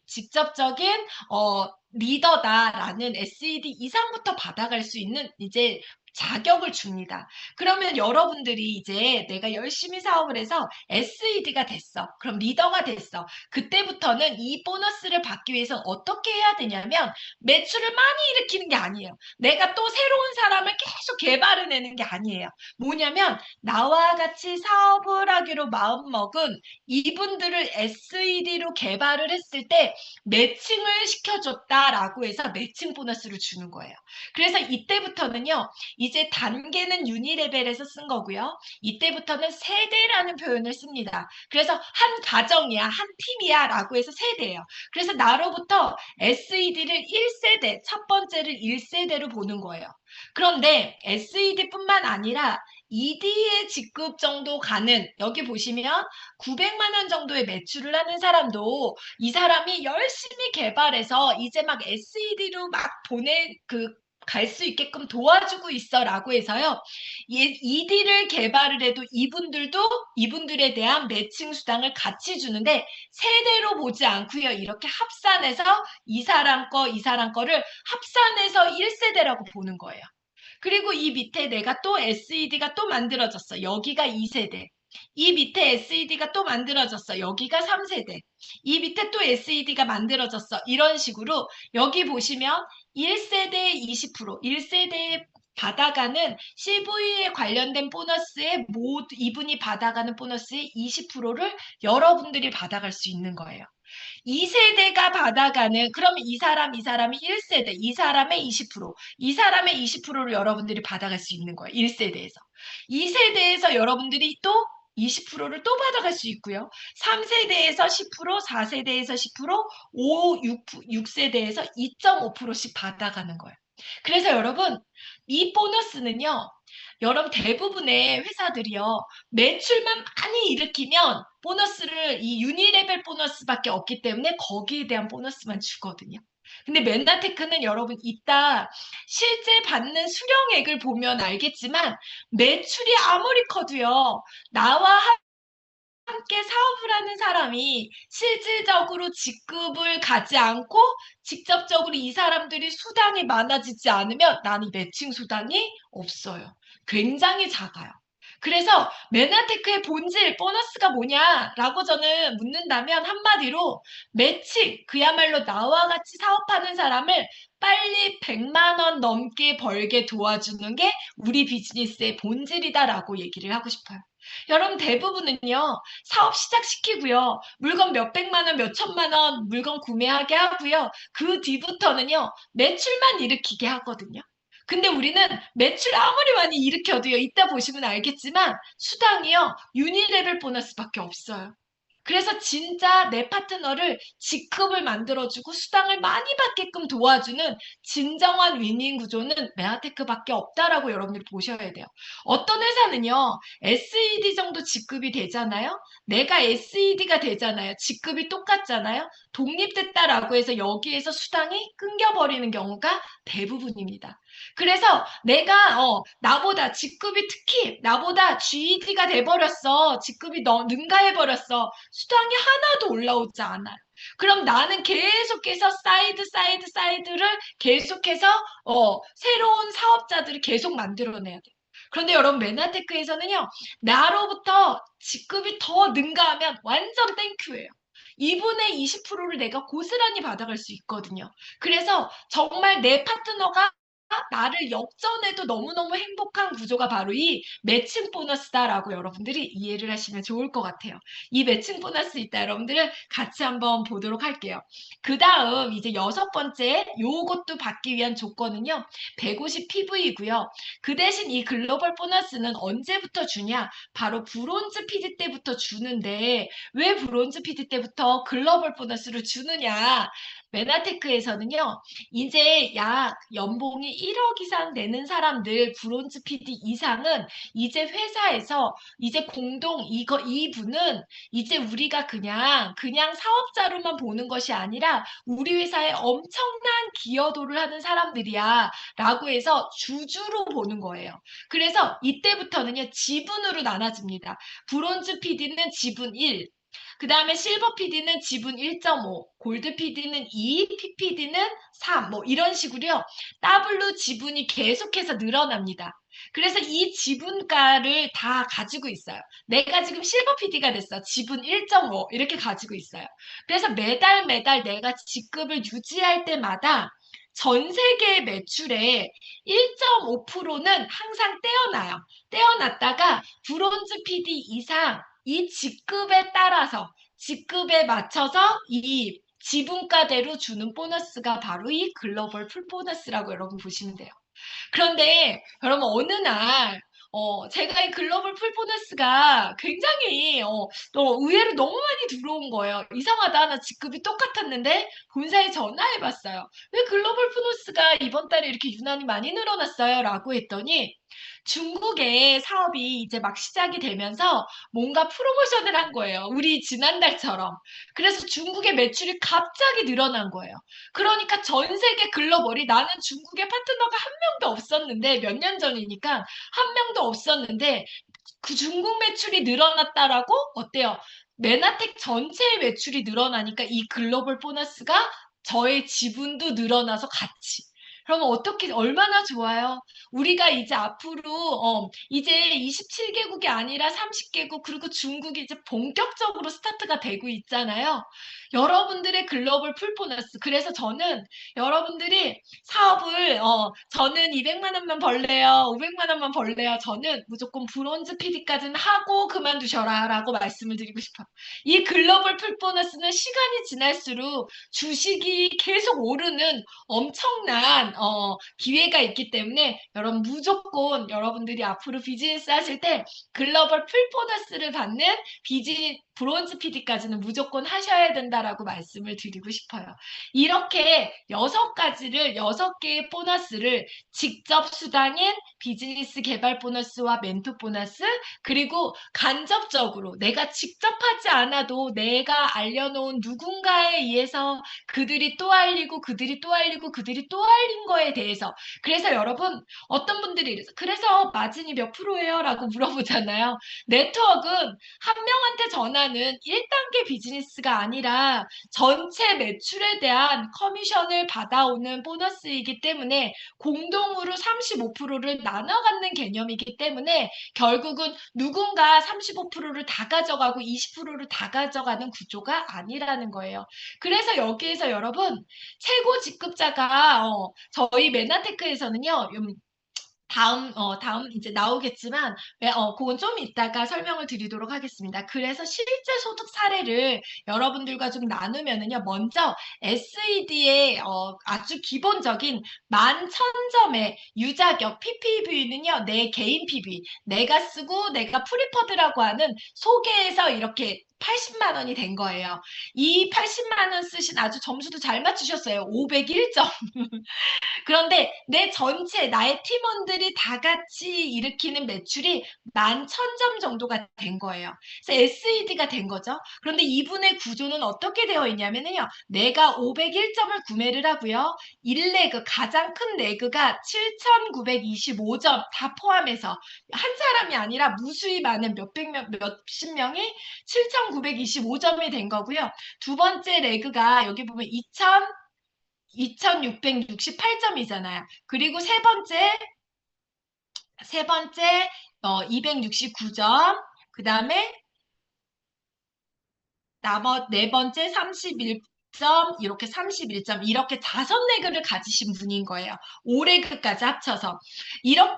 A: 리더다라는 SED 이상부터 받아갈 수 있는 이제 자격을 줍니다. 그러면 여러분들이 이제 내가 열심히 사업을 해서 SED가 됐어. 그럼 리더가 됐어. 그때부터는 이 보너스를 받기 위해서 어떻게 해야 되냐면 매출을 많이 일으키는 게 아니에요. 내가 또 새로운 사람을 계속 개발해내는 게 아니에요. 뭐냐면 나와 같이 사업을 하기로 마음먹은 이분들을 SED로 개발을 했을 때 매칭을 시켜줬다라고 해서 매칭 보너스를 주는 거예요. 그래서 이때부터는요. 이제 단계는 유니레벨에서 쓴 거고요. 이때부터는 세대라는 표현을 씁니다. 그래서 한 가정이야, 한 팀이야 라고 해서 세대예요. 그래서 나로부터 SED를 1세대, 첫 번째를 1세대로 보는 거예요. 그런데 SED뿐만 아니라 ED의 직급 정도 가는, 여기 보시면 900만 원 정도의 매출을 하는 사람도 이 사람이 열심히 개발해서 이제 막 SED로 막 갈 수 있게끔 도와주고 있어라고 해서요. ED를 개발을 해도 이분들도 이분들에 대한 매칭 수당을 같이 주는데 세대로 보지 않고요. 이렇게 합산해서 이 사람 거, 이 사람 거를 합산해서 1세대라고 보는 거예요. 그리고 이 밑에 내가 또 SED가 또 만들어졌어. 여기가 2세대. 이 밑에 SED가 또 만들어졌어. 여기가 3세대. 이 밑에 또 SED가 만들어졌어. 이런 식으로 여기 보시면 1세대에 20%, 1세대에 받아가는 CV에 관련된 보너스에 모두 이분이 받아가는 보너스의 20%를 여러분들이 받아갈 수 있는 거예요. 2세대가 받아가는, 그러면 이 사람이 1세대, 이 사람의 20%, 이 사람의 20%를 여러분들이 받아갈 수 있는 거예요. 1세대에서. 2세대에서 여러분들이 또 20%를 또 받아갈 수 있고요. 3세대에서 10%, 4세대에서 10%, 5, 6세대에서 2.5%씩 받아가는 거예요. 그래서 여러분, 이 보너스는요, 여러분 대부분의 회사들이요, 매출만 많이 일으키면 보너스를 이 유니레벨 보너스밖에 없기 때문에 거기에 대한 보너스만 주거든요. 근데 맨나테크는 여러분 이따 실제 받는 수령액을 보면 알겠지만 매출이 아무리 커도요, 나와 함께 사업을 하는 사람이 실질적으로 직급을 가지 않고 직접적으로 이 사람들이 수당이 많아지지 않으면 나는 매칭 수당이 없어요. 굉장히 작아요. 그래서 메나테크의 본질, 보너스가 뭐냐라고 저는 묻는다면 한마디로 매칭, 그야말로 나와 같이 사업하는 사람을 빨리 100만 원 넘게 벌게 도와주는 게 우리 비즈니스의 본질이다라고 얘기를 하고 싶어요. 여러분 대부분은요, 사업 시작시키고요, 물건 몇백만 원, 몇천만 원 물건 구매하게 하고요, 그 뒤부터는요, 매출만 일으키게 하거든요. 근데 우리는 매출 아무리 많이 일으켜도요, 이따 보시면 알겠지만 수당이요, 유니레벨 보너스밖에 없어요. 그래서 진짜 내 파트너를 직급을 만들어주고 수당을 많이 받게끔 도와주는 진정한 위닝 구조는 메아테크밖에 없다라고 여러분들이 보셔야 돼요. 어떤 회사는요, SED 정도 직급이 되잖아요. 내가 SED가 되잖아요. 직급이 똑같잖아요. 독립됐다라고 해서 여기에서 수당이 끊겨버리는 경우가 대부분입니다. 그래서 내가 나보다 직급이 특히 나보다 GED가 돼버렸어. 직급이 능가해버렸어. 수당이 하나도 올라오지 않아요. 그럼 나는 계속해서 사이드를 계속해서 새로운 사업자들을 계속 만들어내야 돼요. 그런데 여러분 메나테크에서는요. 나로부터 직급이 더 능가하면 완전 땡큐예요. 2분의 20%를 내가 고스란히 받아갈 수 있거든요. 그래서 정말 내 파트너가 나를 역전해도 너무너무 행복한 구조가 바로 이 매칭 보너스다라고 여러분들이 이해를 하시면 좋을 것 같아요. 이 매칭 보너스 이따 여러분들은 같이 한번 보도록 할게요. 그 다음 이제 6번째 요것도 받기 위한 조건은요. 150 PV이고요. 그 대신 이 글로벌 보너스는 언제부터 주냐? 바로 브론즈 PD 때부터 주는데 왜 브론즈 PD 때부터 글로벌 보너스를 주느냐? 메나테크에서는요, 이제 약 연봉이 1억 이상 되는 사람들, 브론즈 PD 이상은 이제 회사에서 이제 이분은 이제 우리가 그냥 사업자로만 보는 것이 아니라 우리 회사에 엄청난 기여도를 하는 사람들이야. 라고 해서 주주로 보는 거예요. 그래서 이때부터는요, 지분으로 나눠집니다. 브론즈 PD는 지분 1, 그 다음에 실버 PD는 지분 1.5, 골드 PD는 2, PPD는 3, 뭐 이런 식으로요. W 지분이 계속해서 늘어납니다. 그래서 이 지분가를 다 가지고 있어요. 내가 지금 실버 PD가 됐어. 지분 1.5 이렇게 가지고 있어요. 그래서 매달 매달 내가 직급을 유지할 때마다 전 세계 매출의 1.5%는 항상 떼어놔요. 떼어놨다가 브론즈 PD 이상 이 직급에 따라서 직급에 맞춰서 이 지분가대로 주는 보너스가 바로 이 글로벌 풀 보너스라고 여러분 보시면 돼요. 그런데 여러분 어느 날 제가 이 글로벌 풀 보너스가 굉장히 또 의외로 너무 많이 들어온 거예요. 이상하다. 나 직급이 똑같았는데 본사에 전화해봤어요. 왜 글로벌 보너스가 이번 달에 이렇게 유난히 많이 늘어났어요? 라고 했더니 중국의 사업이 이제 막 시작이 되면서 뭔가 프로모션을 한 거예요. 우리 지난달처럼. 그래서 중국의 매출이 갑자기 늘어난 거예요. 그러니까 전 세계 글로벌이 나는 중국의 파트너가 한 명도 없었는데 몇 년 전이니까 한 명도 없었는데 그 중국 매출이 늘어났다라고 어때요? 메나텍 전체의 매출이 늘어나니까 이 글로벌 보너스가 저의 지분도 늘어나서 같이. 그러면 어떻게 얼마나 좋아요? 우리가 이제 앞으로 이제 27개국이 아니라 30개국 그리고 중국이 이제 본격적으로 스타트가 되고 있잖아요. 여러분들의 글로벌 풀 보너스. 그래서 저는 여러분들이 사업을 저는 200만 원만 벌래요. 500만 원만 벌래요. 저는 무조건 브론즈 PD까지는 하고 그만두셔라라고 말씀을 드리고 싶어요. 이 글로벌 풀 보너스는 시간이 지날수록 주식이 계속 오르는 엄청난 기회가 있기 때문에 여러분 무조건 여러분들이 앞으로 비즈니스 하실 때 글로벌 풀 보너스를 받는 브론즈 PD까지는 무조건 하셔야 된다라고 말씀을 드리고 싶어요. 이렇게 6가지를 6개의 보너스를 직접 수당인 비즈니스 개발 보너스와 멘토 보너스 그리고 간접적으로 내가 직접 하지 않아도 내가 알려놓은 누군가에 의해서 그들이 또 알리고 그들이 또 알리고 그들이 또 알린 거에 대해서 그래서 여러분 어떤 분들이 그래서 마진이 몇 프로예요? 라고 물어보잖아요. 네트워크는 한 명한테 전하는 1단계 비즈니스가 아니라 전체 매출에 대한 커미션을 받아오는 보너스이기 때문에 공동으로 35%를 나눠 갖는 개념이기 때문에 결국은 누군가 35%를 다 가져가고 20%를 다 가져가는 구조가 아니라는 거예요. 그래서 여기에서 여러분 최고 직급자가 저희 메나테크에서는요. 다음 이제 나오겠지만, 그건 좀 이따가 설명을 드리도록 하겠습니다. 그래서 실제 소득 사례를 여러분들과 좀 나누면은요, 먼저 SED의 아주 기본적인 11,000점의 유자격 PPV는요, 내 개인 PV, 내가 쓰고 내가 프리퍼드라고 하는 소개에서 이렇게 80만 원이 된 거예요. 이 80만 원 쓰신 아주 점수도 잘 맞추셨어요. 501점. 그런데 내 전체 나의 팀원들이 다 같이 일으키는 매출이 11,000점 정도가 된 거예요. 그래서 SED가 된 거죠. 그런데 이분의 구조는 어떻게 되어 있냐면요. 내가 501점을 구매를 하고요. 1레그 가장 큰 레그가 7,925점 다 포함해서 한 사람이 아니라 무수히 많은 몇백 명, 몇십 명이 7,925점이 된 거고요. 두 번째 레그가 여기 보면 2,668점이잖아요. 그리고 세 번째 269점. 그 다음에 네 번째 31점, 이렇게 31점, 이렇게 5레그를 가지신 분인 거예요. 5레그까지 합쳐서. 이런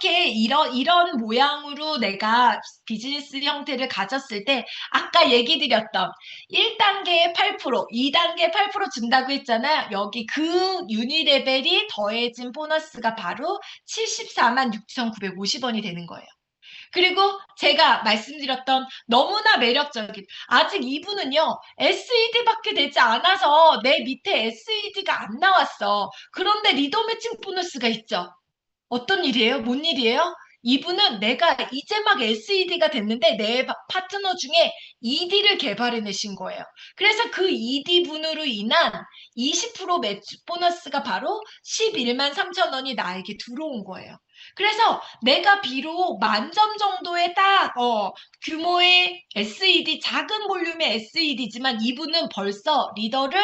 A: 모양으로 내가 비즈니스 형태를 가졌을 때, 아까 얘기 드렸던 1단계에 8%, 2단계에 8% 준다고 했잖아요. 여기 그 유니 레벨이 더해진 보너스가 바로 74만 6,950원이 되는 거예요. 그리고 제가 말씀드렸던 너무나 매력적인 아직 이분은요 SED밖에 되지 않아서 내 밑에 SED가 안 나왔어. 그런데 리더 매칭 보너스가 있죠. 어떤 일이에요? 뭔 일이에요? 이분은 내가 이제 막 SED가 됐는데 내 파트너 중에 ED를 개발해내신 거예요. 그래서 그 ED 분으로 인한 20% 매출 보너스가 바로 11만 3천 원이 나에게 들어온 거예요. 그래서 내가 비록 10,000점 정도의 규모의 SED, 작은 볼륨의 SED지만 이분은 벌써 리더를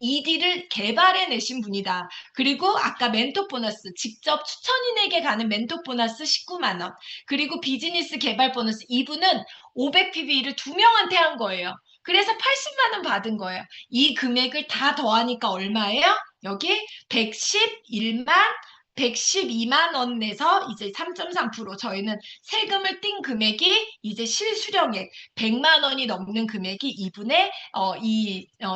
A: ED를 개발해내신 분이다. 그리고 아까 멘토 보너스, 직접 추천인에게 가는 멘토 보너스 19만 원. 그리고 비즈니스 개발 보너스, 이분은 500PB를 2명한테 한 거예요. 그래서 80만 원 받은 거예요. 이 금액을 다 더하니까 얼마예요? 여기 112만 원 내서 이제 3.3% 저희는 세금을 뗀 금액이 이제 실수령액 100만 원이 넘는 금액이 이분의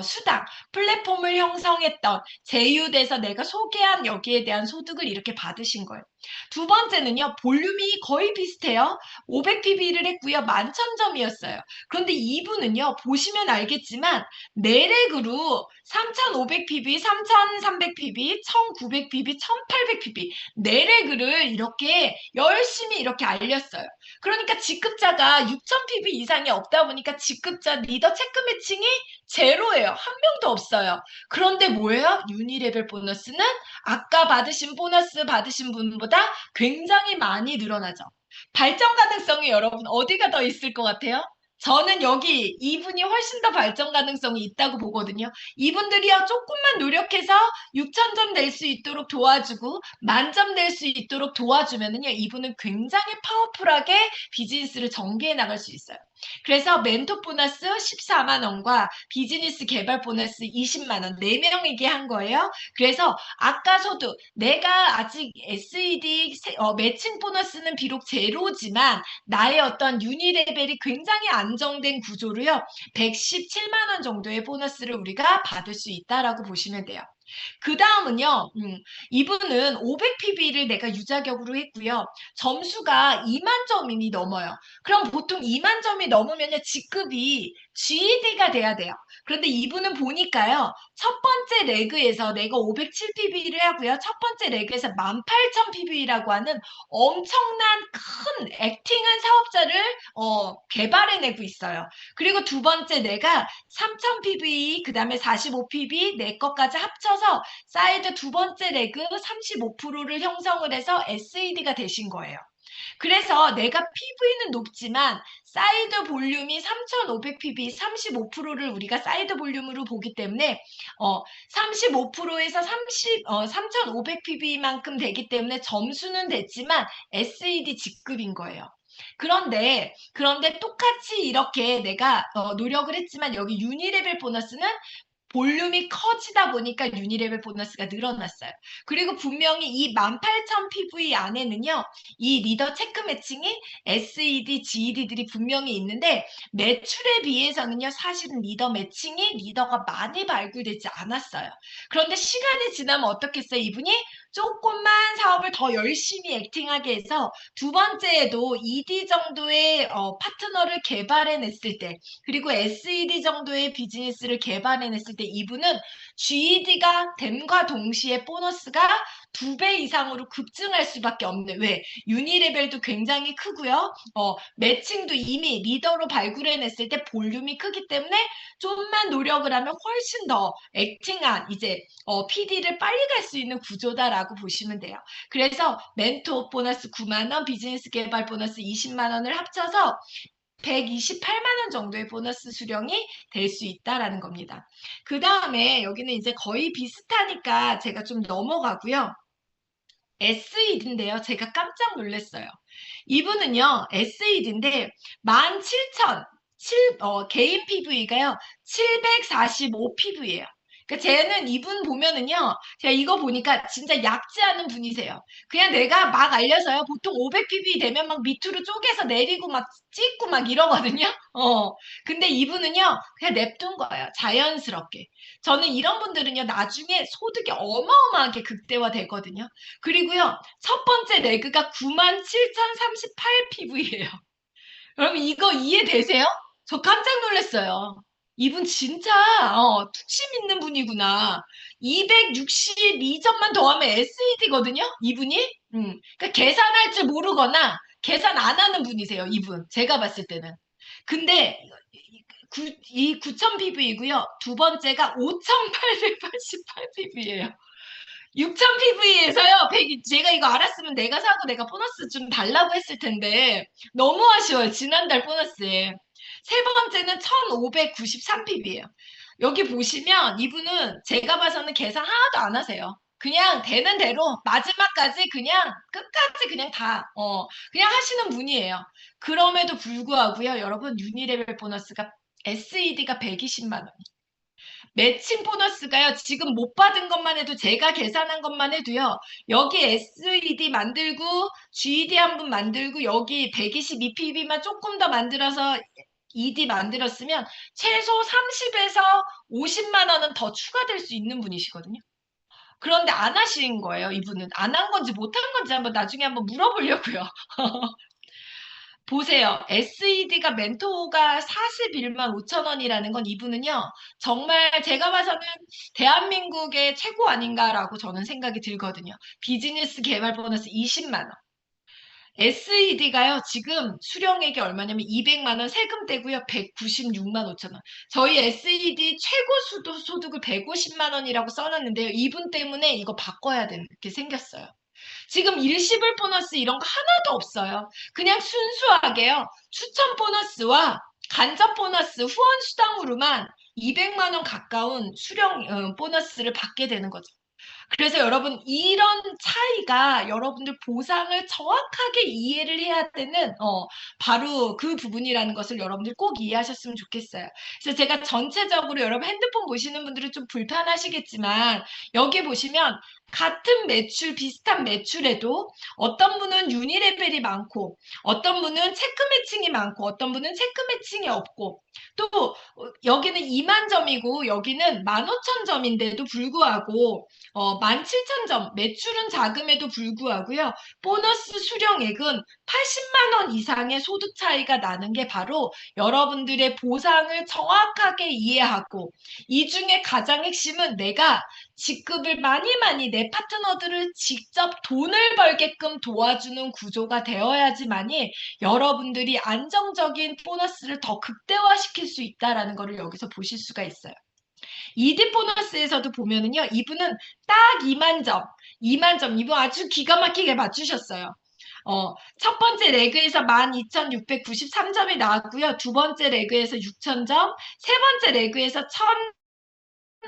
A: 수당 플랫폼을 형성했던 제휴돼서 내가 소개한 여기에 대한 소득을 이렇게 받으신 거예요. 두 번째는요. 볼륨이 거의 비슷해요. 500PB를 했고요. 11,000점이었어요. 그런데 이분은요. 보시면 알겠지만 내렉으로 3,500PB, 3,300PB, 1,900PB, 1,800PB 내레그를 이렇게 열심히 이렇게 알렸어요. 그러니까 직급자가 6,000PB 이상이 없다 보니까 직급자 리더 체크 매칭이 제로예요. 한 명도 없어요. 그런데 뭐예요? 유니레벨 보너스는 아까 받으신 보너스 받으신 분보다 굉장히 많이 늘어나죠. 발전 가능성이 여러분 어디가 더 있을 것 같아요? 저는 여기 이분이 훨씬 더 발전 가능성이 있다고 보거든요. 이분들이요, 조금만 노력해서 6,000점 낼 수 있도록 도와주고, 만점 낼 수 있도록 도와주면은요, 이분은 굉장히 파워풀하게 비즈니스를 전개해 나갈 수 있어요. 그래서 멘토 보너스 14만 원과 비즈니스 개발 보너스 20만 원, 4명에게 한 거예요. 그래서 아까 소득, 내가 아직 SED 매칭 보너스는 비록 제로지만 나의 어떤 유니 레벨이 굉장히 안정된 구조로요. 117만 원 정도의 보너스를 우리가 받을 수 있다라고 보시면 돼요. 그 다음은요, 이분은 500PB를 내가 유자격으로 했고요. 점수가 2만 점이 넘어요. 그럼 보통 2만 점이 넘으면 직급이 GED가 돼야 돼요. 그런데 이분은 보니까요, 첫 번째 레그에서 내가 507PB를 하고요. 첫 번째 레그에서 18,000PB라고 하는 엄청난 큰 액팅한 사업자를 개발해내고 있어요. 그리고 두 번째 내가 3,000PB, 그 다음에 45PB, 내 것까지 합쳐서 사이드 두 번째 레그 35%를 형성을 해서 SED가 되신 거예요. 그래서 내가 PV는 높지만 사이드 볼륨이 3,500PB 35%를 우리가 사이드 볼륨으로 보기 때문에 35%에서 3,500PB만큼 되기 때문에 점수는 됐지만 SED 직급인 거예요. 그런데 똑같이 이렇게 내가 노력을 했지만 여기 유니레벨 보너스는 볼륨이 커지다 보니까 유니레벨 보너스가 늘어났어요. 그리고 분명히 이 18,000PV 안에는요, 이 리더 체크 매칭이 SED, GED들이 분명히 있는데 매출에 비해서는요, 사실은 리더 매칭이 리더가 많이 발굴되지 않았어요. 그런데 시간이 지나면 어떻겠어요? 이분이 조금만 사업을 더 열심히 액팅하게 해서 두 번째에도 ED 정도의 파트너를 개발해냈을 때 그리고 SED 정도의 비즈니스를 개발해냈을 때 이분은 GED가 됨과 동시에 보너스가 2배 이상으로 급증할 수밖에 없는 왜? 유니레벨도 굉장히 크고요. 매칭도 이미 리더로 발굴해냈을 때 볼륨이 크기 때문에 좀만 노력을 하면 훨씬 더 액팅한 이제 PD를 빨리 갈 수 있는 구조다라고 보시면 돼요. 그래서 멘토 보너스 9만 원, 비즈니스 개발 보너스 20만 원을 합쳐서 128만 원 정도의 보너스 수령이 될 수 있다라는 겁니다. 그 다음에 여기는 이제 거의 비슷하니까 제가 좀 넘어가고요. SED인데요. 제가 깜짝 놀랐어요. 이분은요. SED인데 17,000 개인 PV가요. 745PV예요. 그러니까 쟤는 이분 보면은요. 제가 이거 보니까 진짜 얕지 않은 분이세요. 그냥 내가 막 알려서요. 보통 500PV 되면 막 밑으로 쪼개서 내리고 막 찍고 막 이러거든요. 근데 이분은요. 그냥 냅둔 거예요. 자연스럽게. 저는 이런 분들은요. 나중에 소득이 어마어마하게 극대화되거든요. 그리고요. 첫 번째 레그가 97,038PV예요. 여러분 이거 이해되세요? 저 깜짝 놀랐어요. 이분 진짜 투심 있는 분이구나. 262점만 더하면 SED거든요. 이분이. 그러니까 계산할 줄 모르거나 계산 안 하는 분이세요. 이분. 제가 봤을 때는. 근데 이 9,000PV이고요. 두 번째가 5,888PV예요. 6,000 PV에서요, 100, 제가 이거 알았으면 내가 사고 내가 보너스 좀 달라고 했을 텐데, 너무 아쉬워요, 지난달 보너스에. 세 번째는 1,593 PV예요. 여기 보시면 이분은 제가 봐서는 계산 하나도 안 하세요. 그냥 되는 대로 마지막까지 그냥 끝까지 그냥 다, 그냥 하시는 분이에요. 그럼에도 불구하고요, 여러분, 유니레벨 보너스가 SED가 120만 원. 매칭 보너스가요, 지금 못 받은 것만 해도 제가 계산한 것만 해도요, 여기 SED 만들고, GED 한 분 만들고, 여기 122PB만 조금 더 만들어서 ED 만들었으면 최소 30에서 50만 원은 더 추가될 수 있는 분이시거든요. 그런데 안 하신 거예요, 이분은. 안 한 건지 못 한 건지 한번 나중에 한번 물어보려고요. 보세요. SED가 멘토가 41만 5천 원이라는 건 이분은요, 정말 제가 봐서는 대한민국의 최고 아닌가라고 저는 생각이 들거든요. 비즈니스 개발 보너스 20만 원. SED가요, 지금 수령액이 얼마냐면 200만 원 세금 떼고요, 196만 5천 원. 저희 SED 최고 소득을 150만 원이라고 써놨는데요. 이분 때문에 이거 바꿔야 되는 게 생겼어요. 지금 일시불 보너스 이런 거 하나도 없어요. 그냥 순수하게요. 추천 보너스와 간접 보너스 후원 수당으로만 200만 원 가까운 수령 보너스를 받게 되는 거죠. 그래서 여러분 이런 차이가 여러분들 보상을 정확하게 이해를 해야 되는 바로 그 부분이라는 것을 여러분들 꼭 이해하셨으면 좋겠어요. 그래서 제가 전체적으로 여러분 핸드폰 보시는 분들은 좀 불편하시겠지만 여기 보시면 같은 매출, 비슷한 매출에도 어떤 분은 유니레벨이 많고 어떤 분은 체크 매칭이 많고 어떤 분은 체크 매칭이 없고 또 여기는 2만 점이고 여기는 15,000점인데도 불구하고 17,000점, 매출은 작음에도 불구하고요. 보너스 수령액은 80만 원 이상의 소득 차이가 나는 게 바로 여러분들의 보상을 정확하게 이해하고 이 중에 가장 핵심은 내가 직급을 많이 내 파트너들을 직접 돈을 벌게끔 도와주는 구조가 되어야지만이 여러분들이 안정적인 보너스를 더 극대화시킬 수 있다라는 것을 여기서 보실 수가 있어요. 이디 보너스에서도 보면은요, 이분은 딱 2만 점, 2만 점, 이분 아주 기가 막히게 맞추셨어요. 첫 번째 레그에서 12,693점이 나왔고요. 두 번째 레그에서 6,000점, 세 번째 레그에서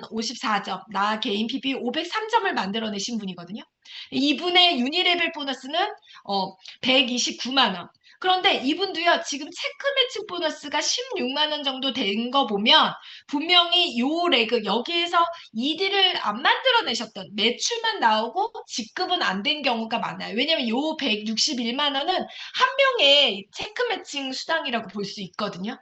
A: 1,054점, 나 개인 PB 503점을 만들어내신 분이거든요. 이분의 유니레벨 보너스는 129만 원. 그런데 이분도요, 지금 체크 매칭 보너스가 16만 원 정도 된 거 보면 분명히 요 레그 여기에서 ED를 안 만들어내셨던 매출만 나오고 직급은 안 된 경우가 많아요. 왜냐면 요 161만 원은 한 명의 체크 매칭 수당이라고 볼 수 있거든요.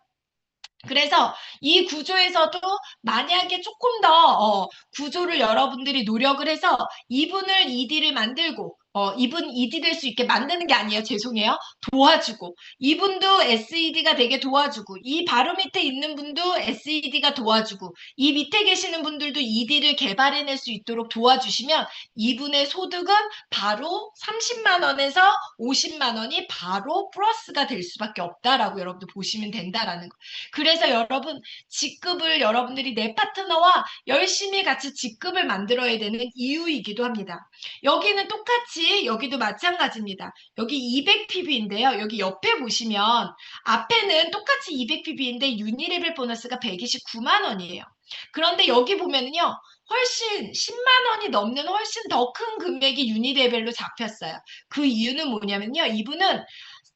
A: 그래서 이 구조에서도 만약에 조금 더 구조를 여러분들이 노력을 해서 이분을 ED를 만들고 이분 ED 될 수 있게 만드는 게 아니에요. 죄송해요. 도와주고 이분도 SED가 되게 도와주고 이 바로 밑에 있는 분도 SED가 도와주고 이 밑에 계시는 분들도 ED를 개발해낼 수 있도록 도와주시면 이분의 소득은 바로 30만 원에서 50만 원이 바로 플러스가 될 수밖에 없다라고 여러분들 보시면 된다라는 거. 그래서 여러분 직급을 여러분들이 내 파트너와 열심히 같이 직급을 만들어야 되는 이유이기도 합니다. 여기는 똑같이 여기도 마찬가지입니다. 여기 200PB인데요. 여기 옆에 보시면 앞에는 똑같이 200PB인데 유니레벨 보너스가 129만 원이에요. 그런데 여기 보면은요. 훨씬 10만 원이 넘는 훨씬 더 큰 금액이 유니레벨로 잡혔어요. 그 이유는 뭐냐면요. 이분은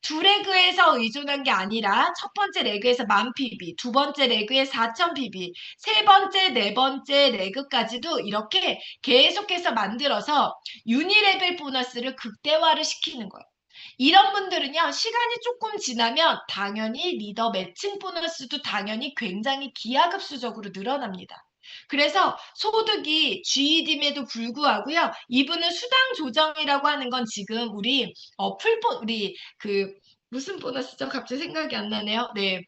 A: 두 레그에서 의존한 게 아니라 첫 번째 레그에서 10,000pb, 두 번째 레그에 4,000pb, 세 번째, 네 번째 레그까지도 이렇게 계속해서 만들어서 유니레벨 보너스를 극대화를 시키는 거예요. 이런 분들은요, 시간이 조금 지나면 당연히 리더 매칭 보너스도 당연히 굉장히 기하급수적으로 늘어납니다. 그래서 소득이 GED임에도 불구하고요. 이분은 수당 조정이라고 하는 건 지금 우리 우리 무슨 보너스죠? 갑자기 생각이 안 나네요. 네.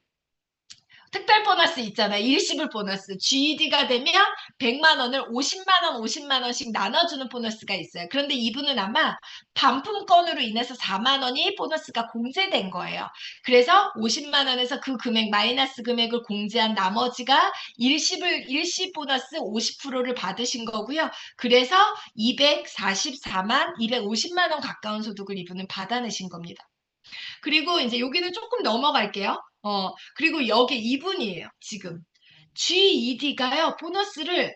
A: 특별 보너스 있잖아요. 일시불 보너스. GED가 되면 100만 원을 50만 원, 50만 원씩 나눠주는 보너스가 있어요. 그런데 이분은 아마 반품권으로 인해서 4만 원이 보너스가 공제된 거예요. 그래서 50만 원에서 그 금액 마이너스 금액을 공제한 나머지가 일시 보너스 50%를 받으신 거고요. 그래서 250만 원 가까운 소득을 이분은 받아내신 겁니다. 그리고 이제 여기는 조금 넘어갈게요. 그리고 여기 이분이에요, 지금. GED가요, 보너스를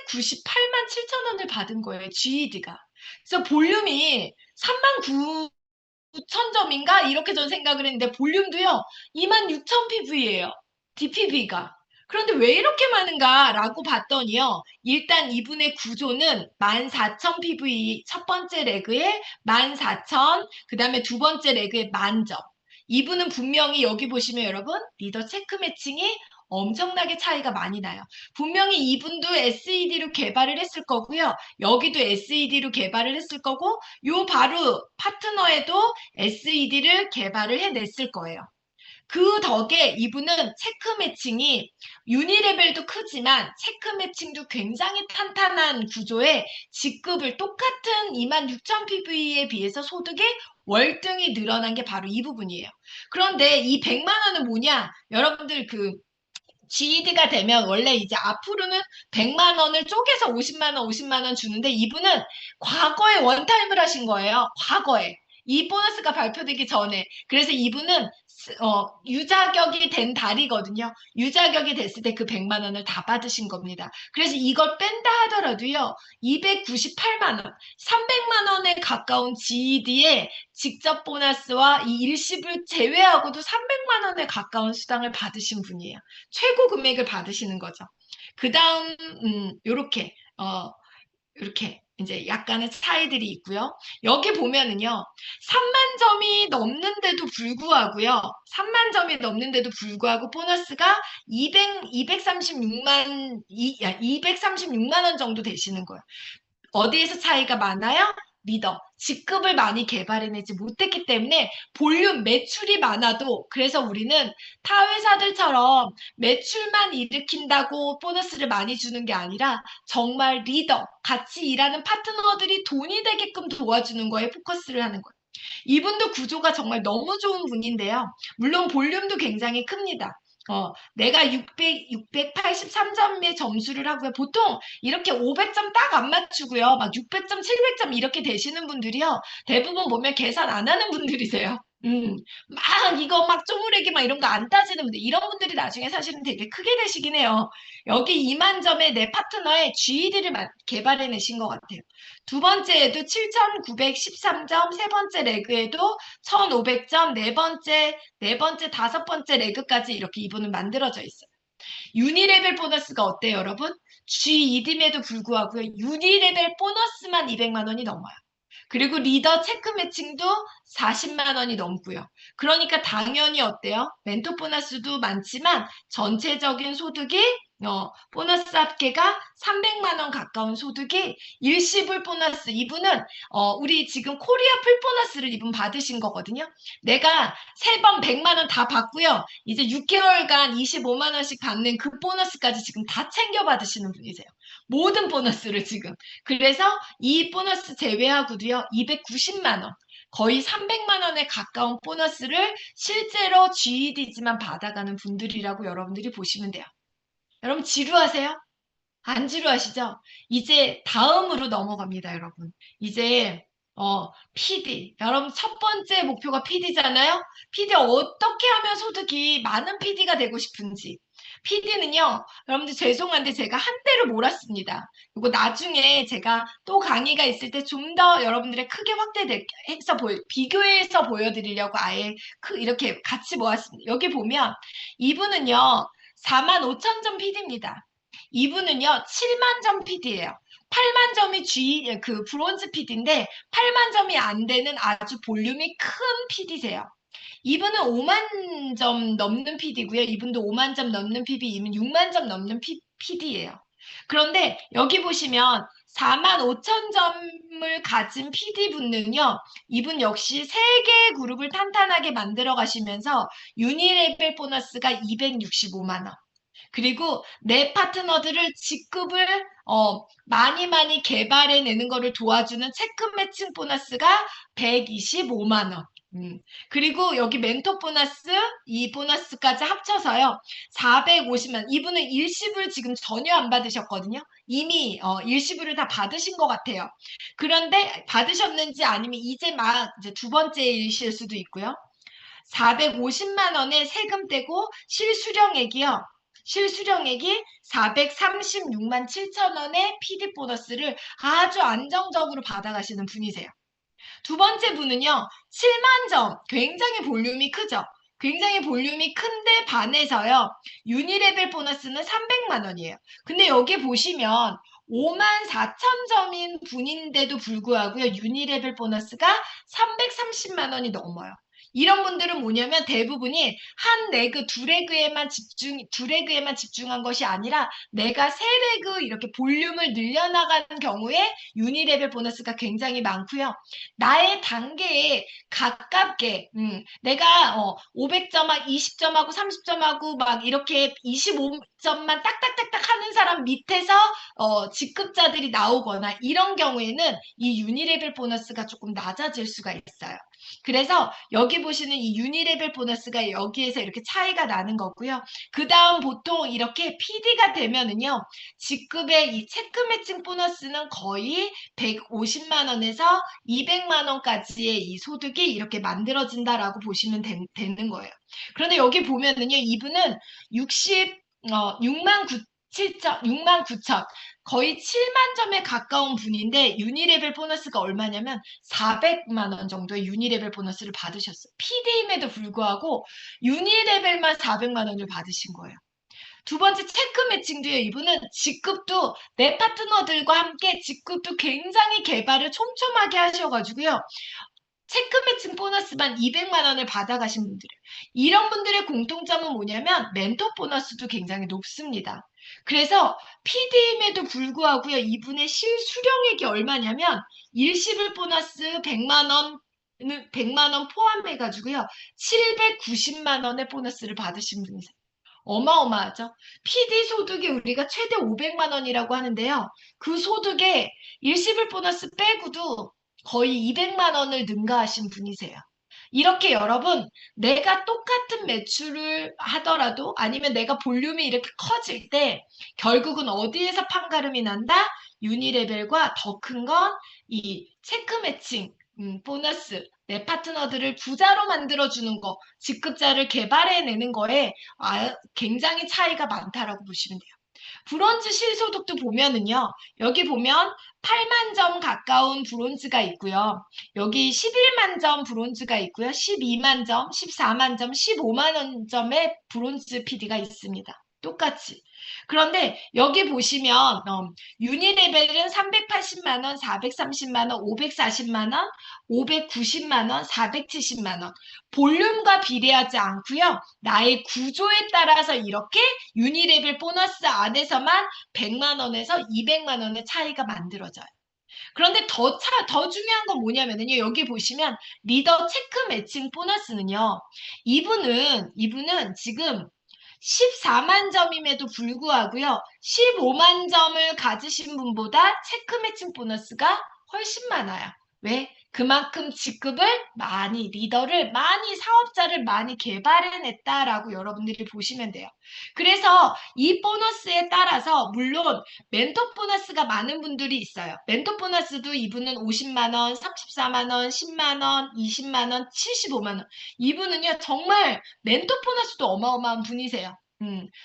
A: 398만 7천 원을 받은 거예요, GED가. 그래서 볼륨이 3만 9천 점인가? 이렇게 전 생각을 했는데, 볼륨도요, 2만 6천 PV예요, DPV가. 그런데 왜 이렇게 많은가라고 봤더니요. 일단 이분의 구조는 14,000 PV 첫 번째 레그에 14,000, 그 다음에 두 번째 레그에 10,000점. 이분은 분명히 여기 보시면 여러분 리더 체크 매칭이 엄청나게 차이가 많이 나요. 분명히 이분도 SED로 개발을 했을 거고요. 여기도 SED로 개발을 했을 거고 요 바로 파트너에도 SED를 개발을 해냈을 거예요. 그 덕에 이분은 체크 매칭이 유니레벨도 크지만 체크 매칭도 굉장히 탄탄한 구조에 직급을 똑같은 26,000 PV에 비해서 소득이 월등히 늘어난 게 바로 이 부분이에요. 그런데 이 100만 원은 뭐냐? 여러분들 그 GED가 되면 원래 이제 앞으로는 100만 원을 쪼개서 50만 원, 50만 원 주는데 이분은 과거에 원타임을 하신 거예요. 과거에. 이 보너스가 발표되기 전에. 그래서 이분은 유자격이 된 달이거든요. 유자격이 됐을 때 그 100만 원을 다 받으신 겁니다. 그래서 이걸 뺀다 하더라도요. 298만 원, 300만 원에 가까운 GED에 직접 보너스와 이 일시불 제외하고도 300만 원에 가까운 수당을 받으신 분이에요. 최고 금액을 받으시는 거죠. 그 다음, 요렇게 이제 약간의 차이들이 있고요. 여기 보면은요. 3만 점이 넘는데도 불구하고요. 3만 점이 넘는데도 불구하고 보너스가 236만 원 정도 되시는 거예요. 어디에서 차이가 많아요? 리더. 직급을 많이 개발해내지 못했기 때문에 볼륨, 매출이 많아도 그래서 우리는 타 회사들처럼 매출만 일으킨다고 보너스를 많이 주는 게 아니라 정말 리더, 같이 일하는 파트너들이 돈이 되게끔 도와주는 거에 포커스를 하는 거예요. 이분도 구조가 정말 너무 좋은 분인데요. 물론 볼륨도 굉장히 큽니다. 내가 683점의 점수를 하고요. 보통 이렇게 500점 딱 안 맞추고요. 막 600점, 700점 이렇게 되시는 분들이요. 대부분 보면 계산 안 하는 분들이세요. 막 이거 막 쪼무레기 막 이런 거 안 따지는 분들. 이런 분들이 나중에 사실은 되게 크게 되시긴 해요. 여기 2만 점의 내 파트너의 GED를 개발해내신 것 같아요. 두 번째에도 7,913점, 세 번째 레그에도 1,500점, 네 번째, 다섯 번째 레그까지 이렇게 이분은 만들어져 있어요. 유니레벨 보너스가 어때요, 여러분? GED임에도 불구하고 유니레벨 보너스만 200만 원이 넘어요. 그리고 리더 체크 매칭도 40만 원이 넘고요. 그러니까 당연히 어때요? 멘토 보너스도 많지만 전체적인 소득이 보너스 합계가 300만 원 가까운 소득이 일시불 보너스. 이분은 우리 지금 코리아 풀 보너스를 이분 받으신 거거든요. 내가 세 번 100만 원 다 받고요. 이제 6개월간 25만 원씩 받는 그 보너스까지 지금 다 챙겨 받으시는 분이세요. 모든 보너스를 지금. 그래서 이 보너스 제외하고도요. 290만 원. 거의 300만 원에 가까운 보너스를 실제로 GED지만 받아가는 분들이라고 여러분들이 보시면 돼요. 여러분 지루하세요? 안 지루하시죠? 이제 다음으로 넘어갑니다, 여러분. 이제 PD. 여러분 첫 번째 목표가 PD잖아요? PD 어떻게 하면 소득이 많은 PD가 되고 싶은지. PD는요, 여러분들 죄송한데 제가 한 대로 몰았습니다. 그리고 나중에 제가 또 강의가 있을 때 좀 더 여러분들의 크게 확대해서 비교해서 보여드리려고 아예 이렇게 같이 모았습니다. 여기 보면 이분은요, 4만 5천 점 PD입니다. 이분은요, 7만 점 PD예요. 8만 점이 그 브론즈 PD인데 8만 점이 안 되는 아주 볼륨이 큰 PD세요. 이분은 5만 점 넘는 PD고요. 이분도 5만 점 넘는 PB, 이분 6만 점 넘는 PD예요. 그런데 여기 보시면 4만 5천 점을 가진 PD분은요, 이분 역시 3개의 그룹을 탄탄하게 만들어 가시면서 유니레벨 보너스가 265만 원. 그리고 내 파트너들을 직급을 많이 개발해내는 거를 도와주는 체크 매칭 보너스가 125만 원. 그리고 여기 멘토 보너스, 이 보너스까지 합쳐서요, 450만. 이분은 일시불 지금 전혀 안 받으셨거든요. 이미 일시불을 다 받으신 것 같아요. 그런데 받으셨는지 아니면 이제 막 이제 두 번째이실 수도 있고요. 450만 원의 세금 떼고 실수령액이 436만 7천 원의 PD 보너스를 아주 안정적으로 받아가시는 분이세요. 두 번째 분은요, 7만 점. 굉장히 볼륨이 크죠? 굉장히 볼륨이 큰데 반해서요, 유니레벨 보너스는 300만 원이에요. 근데 여기 보시면 5만 4천 점인 분인데도 불구하고요, 유니레벨 보너스가 330만 원이 넘어요. 이런 분들은 뭐냐면 대부분이 한 레그, 두 레그에만 집중한 것이 아니라 내가 세 레그 이렇게 볼륨을 늘려나가는 경우에 유니레벨 보너스가 굉장히 많고요. 나의 단계에 가깝게 내가 500점하고 20점하고 30점하고 막 이렇게 25점만 딱딱딱딱 하는 사람 밑에서 직급자들이 나오거나 이런 경우에는 이 유니레벨 보너스가 조금 낮아질 수가 있어요. 그래서 여기 보시는 이 유니레벨 보너스가 여기에서 이렇게 차이가 나는 거고요. 그 다음 보통 이렇게 PD가 되면은요, 직급의 이 체크 매칭 보너스는 거의 150만 원에서 200만 원까지의 이 소득이 이렇게 만들어진다라고 보시면 되는 거예요. 그런데 여기 보면은요, 이분은 6만 9천, 거의 7만 점에 가까운 분인데 유니레벨 보너스가 얼마냐면 400만 원 정도의 유니레벨 보너스를 받으셨어요. PD임에도 불구하고 유니레벨만 400만 원을 받으신 거예요. 두 번째 체크 매칭도요. 이분은 직급도 내 파트너들과 함께 직급도 굉장히 개발을 촘촘하게 하셔가지고요. 체크 매칭 보너스만 200만 원을 받아가신 분들이에요. 이런 분들의 공통점은 뭐냐면 멘토 보너스도 굉장히 높습니다. 그래서 PD임에도 불구하고요. 이분의 실수령액이 얼마냐면 일시불 보너스 100만 원 포함해가지고요. 790만 원의 보너스를 받으신 분이세요. 어마어마하죠. PD 소득이 우리가 최대 500만 원이라고 하는데요. 그 소득에 일시불 보너스 빼고도 거의 200만 원을 능가하신 분이세요. 이렇게 여러분, 내가 똑같은 매출을 하더라도 아니면 내가 볼륨이 이렇게 커질 때 결국은 어디에서 판가름이 난다? 유니레벨과 더 큰 건 이 체크 매칭, 보너스, 내 파트너들을 부자로 만들어주는 거, 직급자를 개발해내는 거에 굉장히 차이가 많다라고 보시면 돼요. 브론즈 실소득도 보면은요, 여기 보면 8만 점 가까운 브론즈가 있고요. 여기 11만 점 브론즈가 있고요. 12만 점, 14만 점, 15만 원 점의 브론즈 PD가 있습니다. 똑같이. 그런데 여기 보시면 유니레벨은 380만 원, 430만 원, 540만 원, 590만 원, 470만 원. 볼륨과 비례하지 않고요. 나의 구조에 따라서 이렇게 유니레벨 보너스 안에서만 100만 원에서 200만 원의 차이가 만들어져요. 그런데 더 중요한 건 뭐냐면요. 여기 보시면 리더 체크 매칭 보너스는요. 이분은 지금 14만 점임에도 불구하고요. 15만 점을 가지신 분보다 체크 매칭 보너스가 훨씬 많아요. 왜? 그만큼 직급을 많이, 리더를 많이, 사업자를 많이 개발해냈다라고 여러분들이 보시면 돼요. 그래서 이 보너스에 따라서 물론 멘토 보너스가 많은 분들이 있어요. 멘토 보너스도 이분은 50만 원, 34만 원, 10만 원, 20만 원, 75만 원. 이분은요, 정말 멘토 보너스도 어마어마한 분이세요.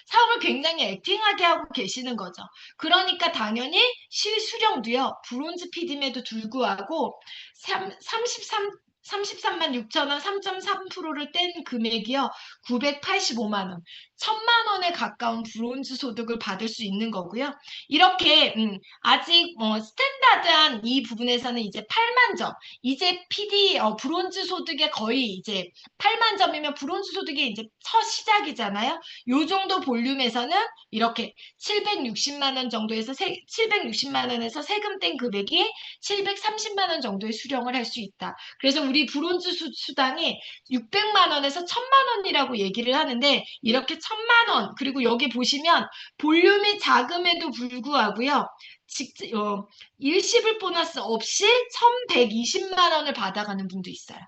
A: 사업을 굉장히 액팅하게 하고 계시는 거죠. 그러니까 당연히 실수령도요, 브론즈 PD임에도 불구하고 33만 6천 원, 3.3%를 뗀 금액이요, 985만 원. 천만 원에 가까운 브론즈 소득을 받을 수 있는 거고요. 이렇게 아직 스탠다드한 이 부분에서는 이제 8만 점. 이제 PD 브론즈 소득에 거의 이제 8만 점이면 브론즈 소득이 이제 첫 시작이잖아요. 요 정도 볼륨에서는 이렇게 760만 원 정도에서 760만 원에서 세금 뗀 금액이 730만 원 정도의 수령을 할 수 있다. 그래서 우리 브론즈 수당이 600만 원에서 1000만 원이라고 얘기를 하는데 이렇게 1000만 원 그리고 여기 보시면 볼륨이 작음에도 불구하고요. 일시불 보너스 없이 1120만 원을 받아가는 분도 있어요.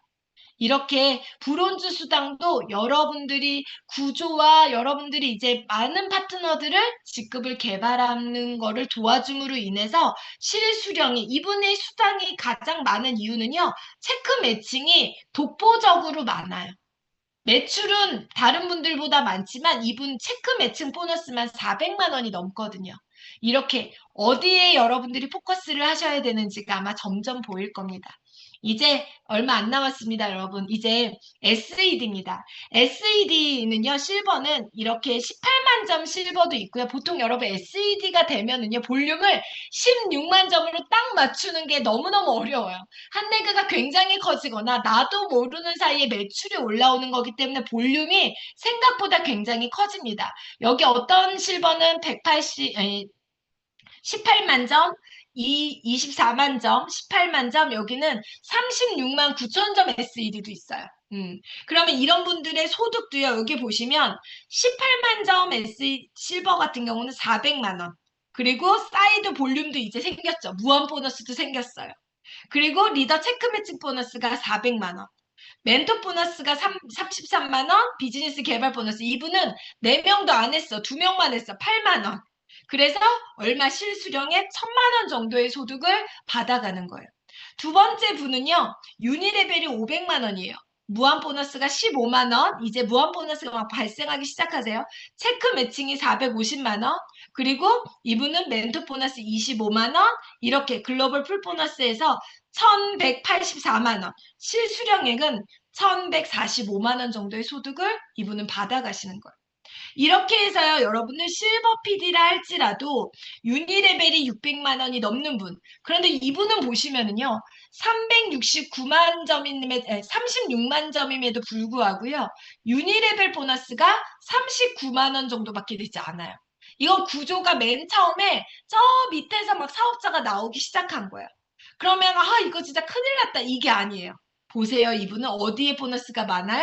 A: 이렇게 브론즈 수당도 여러분들이 구조와 여러분들이 이제 많은 파트너들을 직급을 개발하는 거를 도와줌으로 인해서 실수령이 이분의 수당이 가장 많은 이유는요. 체크 매칭이 독보적으로 많아요. 매출은 다른 분들보다 많지만 이분 체크 매칭 보너스만 400만 원이 넘거든요. 이렇게 어디에 여러분들이 포커스를 하셔야 되는지가 아마 점점 보일 겁니다. 이제 얼마 안 남았습니다, 여러분. 이제 SED입니다. SED는요, 실버는 이렇게 18만 점 실버도 있고요. 보통 여러분 SED가 되면은요, 볼륨을 16만 점으로 딱 맞추는 게 너무너무 어려워요. 한내그가 굉장히 커지거나 나도 모르는 사이에 매출이 올라오는 거기 때문에 볼륨이 생각보다 굉장히 커집니다. 여기 어떤 실버는 18만 점, 24만 점, 18만 점, 여기는 36만 9천 점 SED도 있어요. 그러면 이런 분들의 소득도요, 여기 보시면 18만 점 실버 같은 경우는 400만 원. 그리고 사이드 볼륨도 이제 생겼죠. 무한 보너스도 생겼어요. 그리고 리더 체크 매칭 보너스가 400만 원. 멘토 보너스가 33만 원, 비즈니스 개발 보너스. 이분은 4명도 안 했어. 2명만 했어. 8만 원. 그래서 얼마 실수령에 1000만 원 정도의 소득을 받아가는 거예요. 두 번째 분은요. 유니레벨이 500만 원이에요. 무한 보너스가 15만 원. 이제 무한 보너스가 막 발생하기 시작하세요. 체크 매칭이 450만 원. 그리고 이분은 멘토 보너스 25만 원. 이렇게 글로벌 풀 보너스에서 1184만 원. 실수령액은 1145만 원 정도의 소득을 이분은 받아가시는 거예요. 이렇게 해서요, 여러분들 실버 PD라 할지라도 유니레벨이 600만 원이 넘는 분. 그런데 이분은 보시면은요, 369만 점임에도, 36만 점임에도 불구하고요, 유니레벨 보너스가 39만 원 정도밖에 되지 않아요. 이건 구조가 맨 처음에 저 밑에서 막 사업자가 나오기 시작한 거예요. 그러면, 이거 진짜 큰일 났다. 이게 아니에요. 보세요. 이분은 어디에 보너스가 많아요?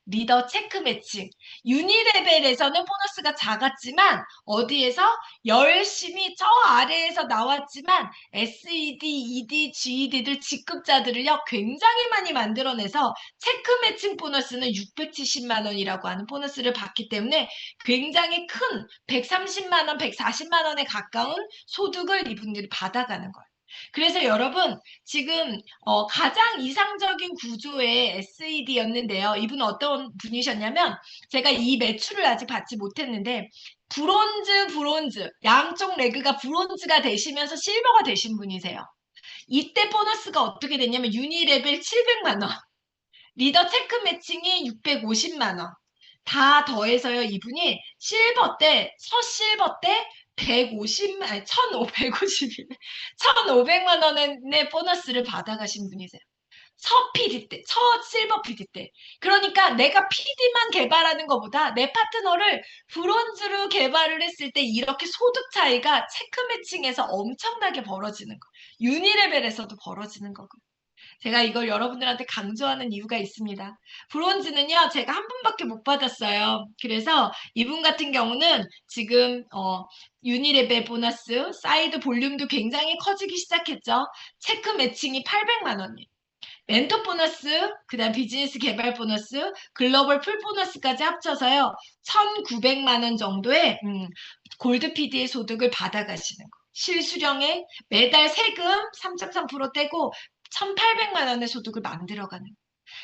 A: 리더 체크 매칭. 유니레벨에서는 보너스가 작았지만 어디에서 열심히 저 아래에서 나왔지만 SED, ED, GED들 직급자들을요 굉장히 많이 만들어내서 체크 매칭 보너스는 670만 원이라고 하는 보너스를 받기 때문에 굉장히 큰 130만 원, 140만 원에 가까운 소득을 이분들이 받아가는 거예요. 그래서 여러분 지금 가장 이상적인 구조의 SED였는데요. 이분은 어떤 분이셨냐면 제가 이 매출을 아직 받지 못했는데 브론즈 양쪽 레그가 브론즈가 되시면서 실버가 되신 분이세요. 이때 보너스가 어떻게 됐냐면 유니레벨 700만 원, 리더 체크 매칭이 650만 원. 다 더해서요. 이분이 첫 실버 때 1,500만 원의 보너스를 받아가신 분이세요. 첫 PD 때, 첫 실버 PD 때. 그러니까 내가 PD만 개발하는 것보다 내 파트너를 브론즈로 개발을 했을 때 이렇게 소득 차이가 체크 매칭에서 엄청나게 벌어지는 거. 유니레벨에서도 벌어지는 거고. 제가 이걸 여러분들한테 강조하는 이유가 있습니다. 브론즈는요, 제가 한 분밖에 못 받았어요. 그래서 이분 같은 경우는 지금 유니레벨 보너스, 사이드 볼륨도 굉장히 커지기 시작했죠. 체크 매칭이 800만 원이에요. 멘토 보너스, 그 다음 비즈니스 개발 보너스, 글로벌 풀 보너스까지 합쳐서요. 1,900만 원 정도의 골드 PD의 소득을 받아가시는 거. 실수령에 매달 세금 3.3% 떼고 1,800만 원의 소득을 만들어가는 거예요.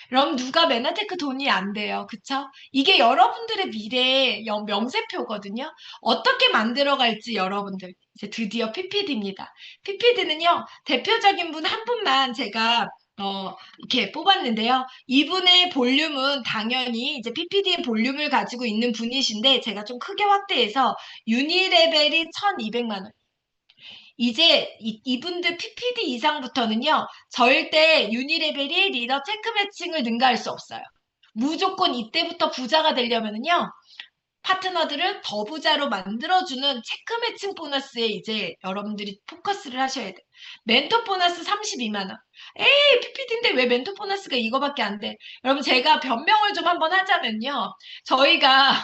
A: 그럼 누가 메나테크 돈이 안 돼요. 그쵸? 이게 여러분들의 미래의 명세표거든요. 어떻게 만들어갈지 여러분들 이제 드디어 PPD입니다. PPD는요. 대표적인 분 한 분만 제가 이렇게 뽑았는데요. 이분의 볼륨은 당연히 이제 PPD의 볼륨을 가지고 있는 분이신데 제가 좀 크게 확대해서 유니 레벨이 1200만 원. 이제 이분들 PPD 이상부터는요, 절대 유니 레벨이 리더 체크 매칭을 능가할 수 없어요. 무조건 이때부터 부자가 되려면은요, 파트너들을 더 부자로 만들어주는 체크 매칭 보너스에 이제 여러분들이 포커스를 하셔야 돼요. 멘토 보너스 32만 원. 에이, PPT인데 왜 멘토 보너스가 이거밖에 안 돼? 여러분, 제가 변명을 좀 한번 하자면요. 저희가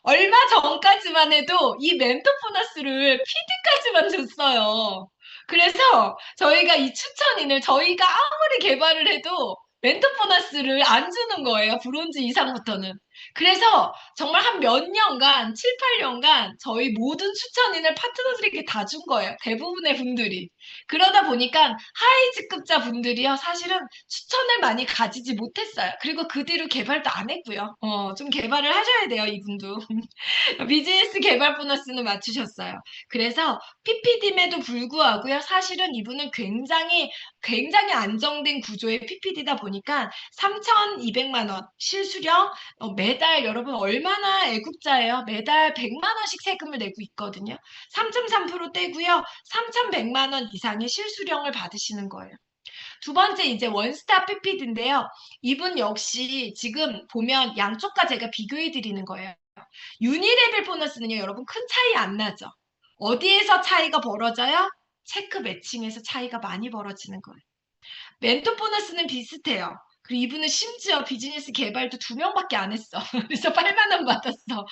A: 얼마 전까지만 해도 이 멘토 보너스를 PD까지만 줬어요. 그래서 저희가 이 추천인을 저희가 아무리 개발을 해도 멘토 보너스를 안 주는 거예요. 브론즈 이상부터는. 그래서 정말 한 몇 년간, 7, 8년간 저희 모든 추천인을 파트너들에게 다 준 거예요. 대부분의 분들이. 그러다 보니까 하이즈급자 분들이요. 사실은 추천을 많이 가지지 못했어요. 그리고 그 뒤로 개발도 안 했고요. 좀 개발을 하셔야 돼요, 이분도. 비즈니스 개발 보너스는 맞추셨어요. 그래서 PPD임에도 불구하고요. 사실은 이분은 굉장히 안정된 구조의 PPD다 보니까 3,200만 원 실수령 매달 여러분 얼마나 애국자예요? 매달 100만 원씩 세금을 내고 있거든요. 3.3% 떼고요. 3,100만 원 이상의 실수령을 받으시는 거예요. 두 번째 이제 원스타 PPD인데요. 이분 역시 지금 보면 양쪽과 제가 비교해 드리는 거예요. 유니레벨 보너스는요, 여러분 큰 차이 안 나죠? 어디에서 차이가 벌어져요? 체크 매칭에서 차이가 많이 벌어지는 거예요. 멘토 보너스는 비슷해요. 그리고 이분은 심지어 비즈니스 개발도 2명밖에 안 했어. 그래서 8만 원 받았어.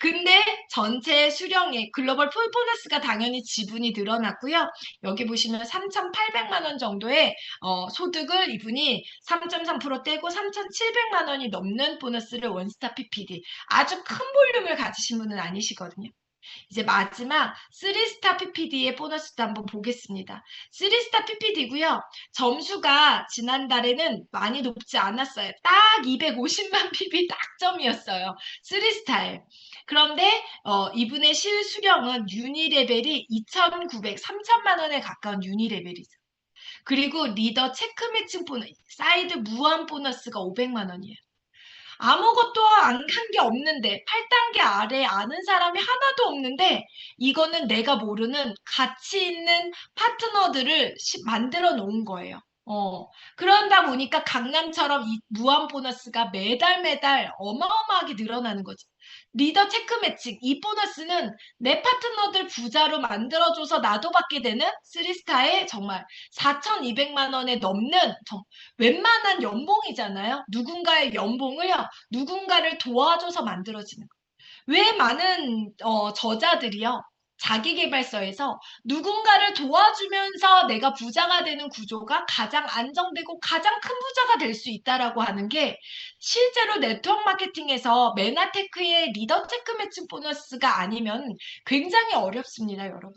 A: 근데 전체 수령액 글로벌 풀 보너스가 당연히 지분이 늘어났고요. 여기 보시면 3,800만 원 정도의 소득을 이분이 3.3% 떼고 3,700만 원이 넘는 보너스를 원스타 PPD. 아주 큰 볼륨을 가지신 분은 아니시거든요. 이제 마지막 3스타 PPD의 보너스도 한번 보겠습니다. 3스타 PPD고요. 점수가 지난달에는 많이 높지 않았어요. 딱 250만 PB 딱 점이었어요. 3스타에. 그런데 이분의 실수령은 유니 레벨이 2,900, 3천만 원에 가까운 유니 레벨이죠. 그리고 리더 체크 매칭 보너스, 사이드 무한 보너스가 500만 원이에요. 아무것도 한 게 없는데 8단계 아래 아는 사람이 하나도 없는데 이거는 내가 모르는 가치 있는 파트너들을 만들어 놓은 거예요. 그런다 보니까 강남처럼 이 무한 보너스가 매달 어마어마하게 늘어나는 거죠. 리더 체크 매칭, 이 보너스는 내 파트너들 부자로 만들어줘서 나도 받게 되는 3스타에 정말 4,200만 원에 넘는 웬만한 연봉이잖아요. 누군가의 연봉을요, 누군가를 도와줘서 만들어지는 거. 왜 많은 저자들이요, 자기계발서에서 누군가를 도와주면서 내가 부자가 되는 구조가 가장 안정되고 가장 큰 부자가 될 수 있다라고 하는 게 실제로 네트워크 마케팅에서 메나테크의 리더 체크 매칭 보너스가 아니면 굉장히 어렵습니다, 여러분.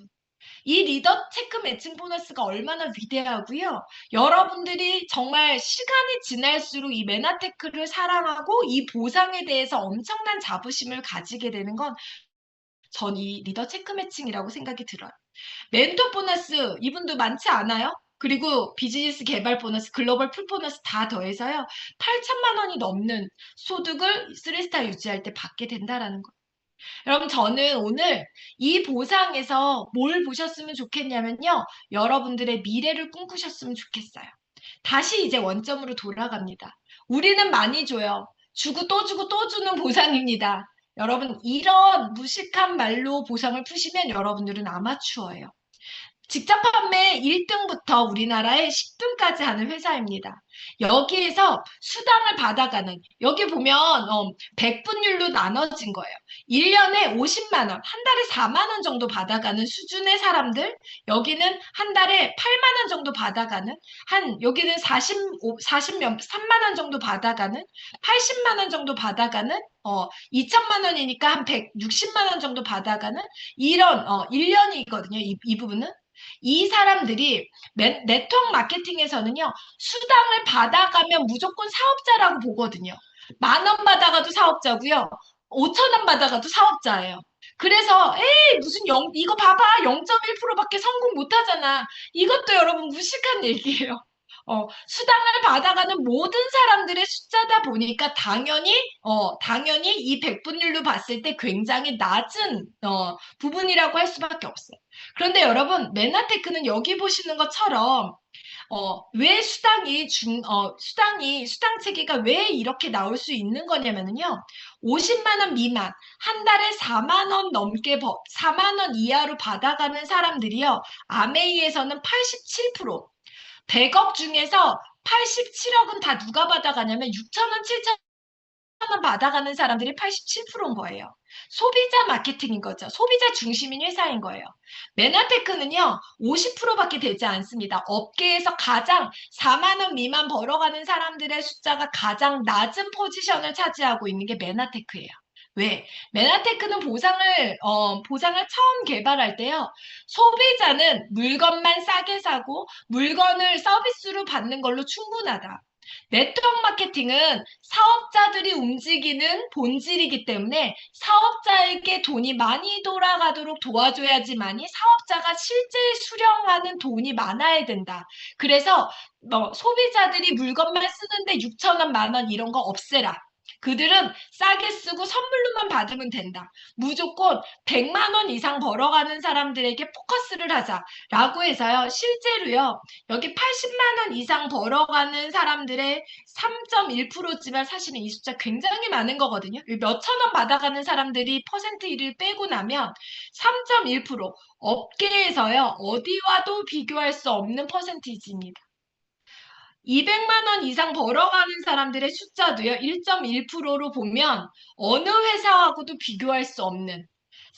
A: 이 리더 체크 매칭 보너스가 얼마나 위대하고요. 여러분들이 정말 시간이 지날수록 이 메나테크를 사랑하고 이 보상에 대해서 엄청난 자부심을 가지게 되는 건 전 이 리더 체크 매칭이라고 생각이 들어요. 멘토 보너스 이분도 많지 않아요? 그리고 비즈니스 개발 보너스, 글로벌 풀 보너스 다 더해서요. 8천만 원이 넘는 소득을 3스타 유지할 때 받게 된다라는 거. 여러분, 저는 오늘 이 보상에서 뭘 보셨으면 좋겠냐면요. 여러분들의 미래를 꿈꾸셨으면 좋겠어요. 다시 이제 원점으로 돌아갑니다. 우리는 많이 줘요. 주고 또 주고 또 주는 보상입니다. 여러분, 이런 무식한 말로 보상을 푸시면 여러분들은 아마추어예요. 직접 판매 1등부터 우리나라에 10등까지 하는 회사입니다. 여기에서 수당을 받아가는, 여기 보면 100분율로 나눠진 거예요. 1년에 50만 원, 한 달에 4만 원 정도 받아가는 수준의 사람들, 여기는 한 달에 8만 원 정도 받아가는, 여기는 3만 원 정도 받아가는, 80만 원 정도 받아가는, 2천만 원이니까 한 160만 원 정도 받아가는 이런 1년이거든요. 이 부분은. 이 사람들이 네트워크 마케팅에서는요, 수당을 받아가면 무조건 사업자라고 보거든요. 10,000원 받아가도 사업자고요. 5,000원 받아가도 사업자예요. 그래서 에이 무슨 이거 봐봐 0.1%밖에 성공 못하잖아. 이것도 여러분 무식한 얘기예요. 수당을 받아가는 모든 사람들의 숫자다 보니까 당연히 이 백분율로 봤을 때 굉장히 낮은, 부분이라고 할 수밖에 없어요. 그런데 여러분, 맨하테크는 여기 보시는 것처럼 왜 수당 체계가 왜 이렇게 나올 수 있는 거냐면요. 50만 원 미만, 한 달에 4만 원 넘게, 4만 원 이하로 받아가는 사람들이요. 아메이에서는 87%, 100억 중에서 87억은 다 누가 받아가냐면 6천 원, 7천 원 받아가는 사람들이 87%인 거예요. 소비자 마케팅인 거죠. 소비자 중심인 회사인 거예요. 메나테크는요, 50%밖에 되지 않습니다. 업계에서 가장 4만 원 미만 벌어가는 사람들의 숫자가 가장 낮은 포지션을 차지하고 있는 게 메나테크예요. 왜? 메나테크는 보상을 처음 개발할 때요, 소비자는 물건만 싸게 사고 물건을 서비스로 받는 걸로 충분하다. 네트워크 마케팅은 사업자들이 움직이는 본질이기 때문에 사업자에게 돈이 많이 돌아가도록 도와줘야지만이 사업자가 실제 수령하는 돈이 많아야 된다. 그래서 소비자들이 물건만 쓰는데 6천 원, 만 원 이런 거 없애라. 그들은 싸게 쓰고 선물로만 받으면 된다. 무조건 100만 원 이상 벌어가는 사람들에게 포커스를 하자라고 해서요. 실제로요. 여기 80만 원 이상 벌어가는 사람들의 3.1%지만 사실은 이 숫자 굉장히 많은 거거든요. 몇천 원 받아가는 사람들이 퍼센트 1을 빼고 나면 3.1%, 업계에서요. 어디와도 비교할 수 없는 퍼센티지입니다. 200만 원 이상 벌어가는 사람들의 숫자도요, 1.1%로 보면 어느 회사하고도 비교할 수 없는,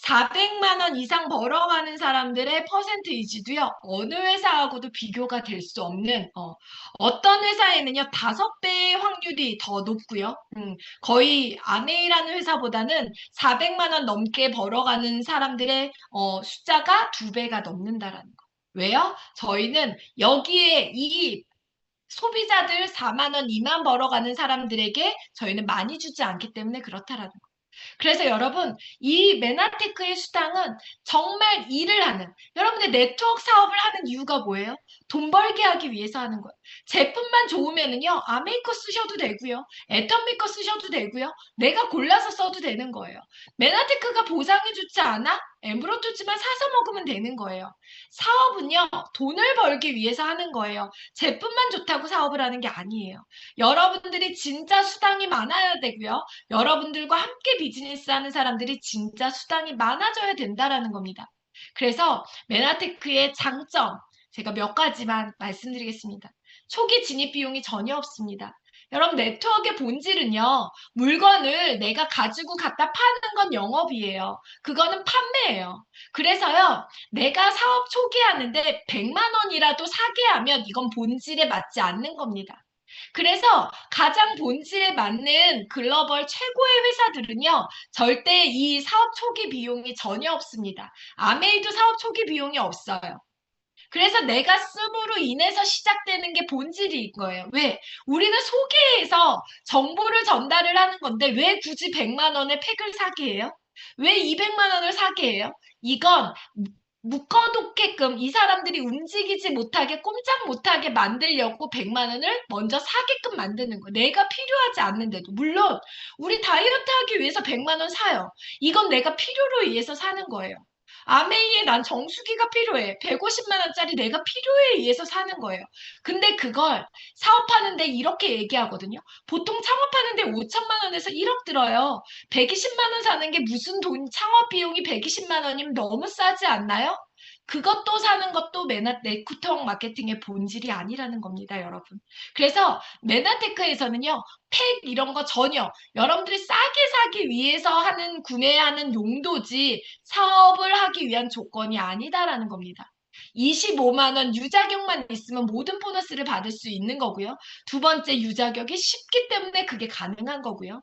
A: 400만 원 이상 벌어가는 사람들의 퍼센테이지도요, 어느 회사하고도 비교가 될 수 없는, 어떤 회사에는요, 5배의 확률이 더 높고요. 거의 아메이라는 회사보다는 400만 원 넘게 벌어가는 사람들의 숫자가 2배가 넘는다라는 거. 왜요? 저희는 여기에 이 소비자들 4만 원, 2만 벌어가는 사람들에게 저희는 많이 주지 않기 때문에 그렇다라는 거. 그래서 여러분, 이 메나테크의 수당은 정말 일을 하는, 여러분들 네트워크 사업을 하는 이유가 뭐예요? 돈 벌게 하기 위해서 하는 거예요. 제품만 좋으면은요, 아메이커 쓰셔도 되고요, 애터미 거 쓰셔도 되고요, 내가 골라서 써도 되는 거예요. 메나테크가 보상이 좋지 않아? 엠브로토지만 사서 먹으면 되는 거예요. 사업은요, 돈을 벌기 위해서 하는 거예요. 제품만 좋다고 사업을 하는 게 아니에요. 여러분들이 진짜 수당이 많아야 되고요. 여러분들과 함께 비즈니스 하는 사람들이 진짜 수당이 많아져야 된다라는 겁니다. 그래서 메나테크의 장점, 제가 몇 가지만 말씀드리겠습니다. 초기 진입 비용이 전혀 없습니다. 여러분, 네트워크의 본질은요, 물건을 내가 가지고 갖다 파는 건 영업이에요. 그거는 판매예요. 그래서요, 내가 사업 초기 하는데 100만 원이라도 사게 하면 이건 본질에 맞지 않는 겁니다. 그래서 가장 본질에 맞는 글로벌 최고의 회사들은요, 절대 이 사업 초기 비용이 전혀 없습니다. 아메이도 사업 초기 비용이 없어요. 그래서 내가 씀으로 인해서 시작되는 게 본질인 거예요. 왜? 우리는 소개해서 정보를 전달을 하는 건데 왜 굳이 100만 원의 팩을 사게 해요? 왜 200만 원을 사게 해요? 이건 묶어놓게끔 이 사람들이 움직이지 못하게 꼼짝 못하게 만들려고 100만 원을 먼저 사게끔 만드는 거예요. 내가 필요하지 않는데도. 물론 우리 다이어트 하기 위해서 100만 원 사요. 이건 내가 필요로 의해서 사는 거예요. 아메이에 난 정수기가 필요해. 150만 원짜리 내가 필요에 의해서 사는 거예요. 근데 그걸 사업하는데 이렇게 얘기하거든요. 보통 창업하는데 5천만 원에서 1억 들어요. 120만 원 사는 게 무슨 창업 비용이 120만 원이면 너무 싸지 않나요? 그것도 사는 것도 네트워크 마케팅의 본질이 아니라는 겁니다, 여러분. 그래서 메나테크에서는요, 팩 이런 거 전혀 여러분들이 싸게 사기 위해서 구매하는 용도지 사업을 하기 위한 조건이 아니다라는 겁니다. 25만 원 유자격만 있으면 모든 보너스를 받을 수 있는 거고요. 두 번째 유자격이 쉽기 때문에 그게 가능한 거고요.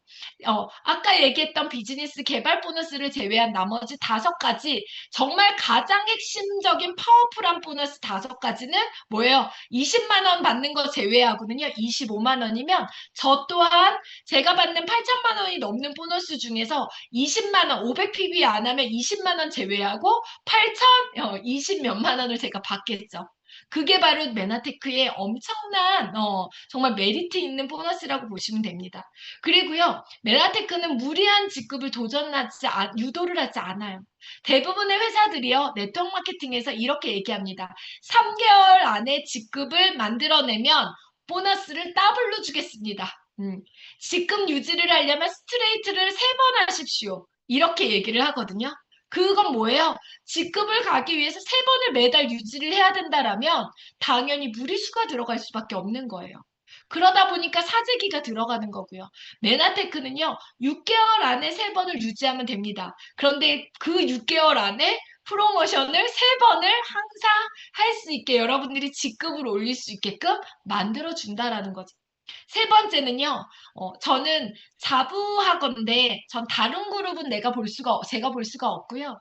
A: 아까 얘기했던 비즈니스 개발 보너스를 제외한 나머지 5가지 정말 가장 핵심적인 파워풀한 보너스 5가지는 뭐예요? 20만 원 받는 거 제외하고는요. 25만 원이면 저 또한 제가 받는 8천만 원이 넘는 보너스 중에서 20만 원, 500PB 안 하면 20만 원 제외하고 8천, 20 몇만 원을 제가 받겠죠. 그게 바로 메나테크의 엄청난 정말 메리트 있는 보너스라고 보시면 됩니다. 그리고요, 메나테크는 무리한 직급을 유도를 하지 않아요. 대부분의 회사들이요, 네트워크 마케팅에서 이렇게 얘기합니다. 3개월 안에 직급을 만들어내면 보너스를 더블로 주겠습니다. 직급 유지를 하려면 스트레이트를 3번 하십시오. 이렇게 얘기를 하거든요. 그건 뭐예요? 직급을 가기 위해서 3번을 매달 유지를 해야 된다라면 당연히 무리수가 들어갈 수밖에 없는 거예요. 그러다 보니까 사재기가 들어가는 거고요. 메나테크는요, 6개월 안에 3번을 유지하면 됩니다. 그런데 그 6개월 안에 프로모션을 3번을 항상 할 수 있게 여러분들이 직급을 올릴 수 있게끔 만들어준다라는 거죠. 세 번째는요, 저는 자부하건대 전 다른 그룹은 제가 볼 수가 없고요.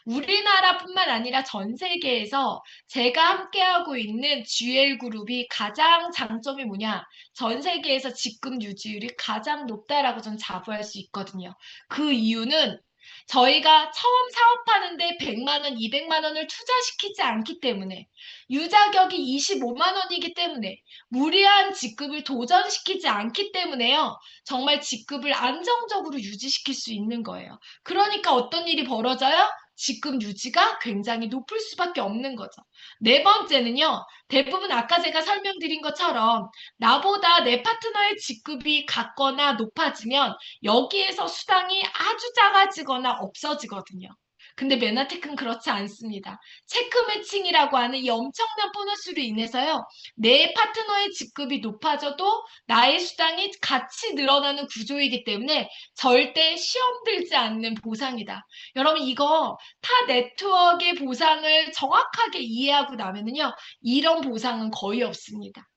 A: 우리나라뿐만 아니라 전 세계에서 제가 함께하고 있는 GL그룹이 가장 장점이 뭐냐? 전 세계에서 직급 유지율이 가장 높다라고 저는 자부할 수 있거든요. 그 이유는 저희가 처음 사업하는데 100만 원, 200만 원을 투자시키지 않기 때문에 유자격이 25만 원이기 때문에 무리한 직급을 도전시키지 않기 때문에요. 정말 직급을 안정적으로 유지시킬 수 있는 거예요. 그러니까 어떤 일이 벌어져요? 직급 유지가 굉장히 높을 수밖에 없는 거죠. 네 번째는요, 대부분 아까 제가 설명드린 것처럼 나보다 내 파트너의 직급이 같거나 높아지면 여기에서 수당이 아주 작아지거나 없어지거든요. 근데 메나테크는 그렇지 않습니다. 체크 매칭이라고 하는 이 엄청난 보너스로 인해서요, 내 파트너의 직급이 높아져도 나의 수당이 같이 늘어나는 구조이기 때문에 절대 시험 들지 않는 보상이다. 여러분, 이거 타 네트워크의 보상을 정확하게 이해하고 나면은요, 이런 보상은 거의 없습니다.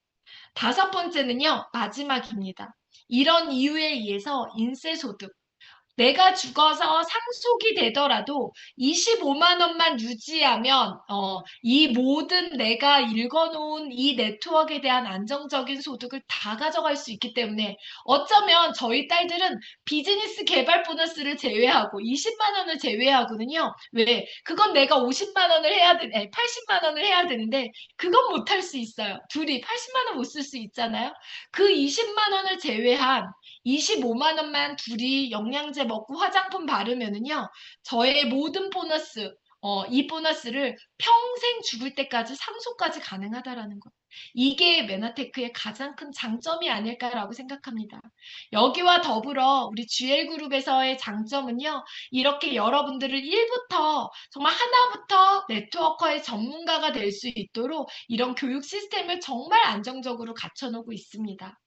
A: 다섯 번째는요, 마지막입니다. 이런 이유에 의해서 인세소득. 내가 죽어서 상속이 되더라도 25만 원만 유지하면 이 모든 내가 읽어놓은 이 네트워크에 대한 안정적인 소득을 다 가져갈 수 있기 때문에 어쩌면 저희 딸들은 비즈니스 개발 보너스를 제외하고 20만 원을 제외하고는요. 왜? 그건 내가 50만 원을 해야 80만 원을 해야 되는데 그건 못 할 수 있어요. 둘이 80만 원 못 쓸 수 있잖아요. 그 20만 원을 제외한 25만 원만 둘이 영양제 먹고 화장품 바르면은요, 저의 모든 보너스, 이 보너스를 평생 죽을 때까지 상속까지 가능하다라는 것. 이게 메나테크의 가장 큰 장점이 아닐까라고 생각합니다. 여기와 더불어 우리 GL그룹에서의 장점은요, 이렇게 여러분들을 1부터 정말 하나부터 네트워커의 전문가가 될 수 있도록 이런 교육 시스템을 정말 안정적으로 갖춰놓고 있습니다.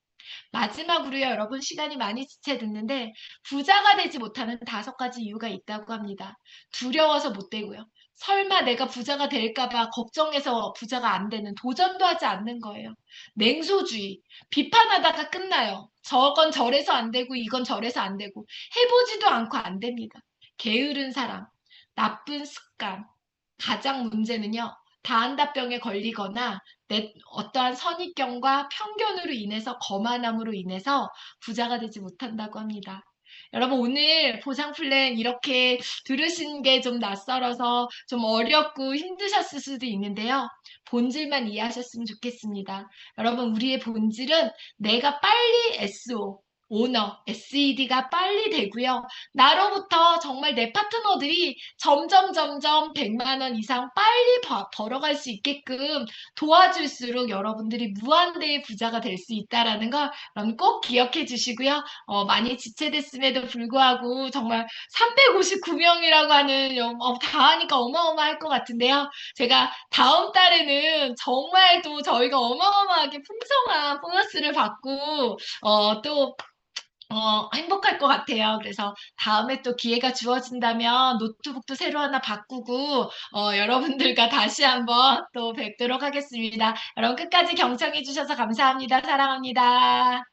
A: 마지막으로요, 여러분 시간이 많이 지체됐는데 부자가 되지 못하는 5가지 이유가 있다고 합니다. 두려워서 못 되고요. 설마 내가 부자가 될까 봐 걱정해서 부자가 안 되는 도전도 하지 않는 거예요. 냉소주의, 비판하다가 끝나요. 저건 저래서 안 되고 이건 저래서 안 되고 해보지도 않고 안 됩니다. 게으른 사람, 나쁜 습관, 가장 문제는요. 다한다병에 걸리거나 내 어떠한 선입견과 편견으로 인해서 거만함으로 인해서 부자가 되지 못한다고 합니다. 여러분 오늘 보상 플랜 이렇게 들으신 게 좀 낯설어서 좀 어렵고 힘드셨을 수도 있는데요. 본질만 이해하셨으면 좋겠습니다. 여러분 우리의 본질은 내가 빨리 SO 오너, SED가 빨리 되고요. 나로부터 정말 내 파트너들이 점점 100만 원 이상 빨리 벌어갈 수 있게끔 도와줄수록 여러분들이 무한대의 부자가 될 수 있다라는 걸 여러분 꼭 기억해 주시고요. 많이 지체됐음에도 불구하고 정말 359명이라고 하는 다 하니까 어마어마할 것 같은데요. 제가 다음 달에는 정말 또 저희가 어마어마하게 풍성한 보너스를 받고 또 행복할 것 같아요. 그래서 다음에 또 기회가 주어진다면 노트북도 새로 하나 바꾸고, 여러분들과 다시 한번 또 뵙도록 하겠습니다. 여러분 끝까지 경청해 주셔서 감사합니다. 사랑합니다.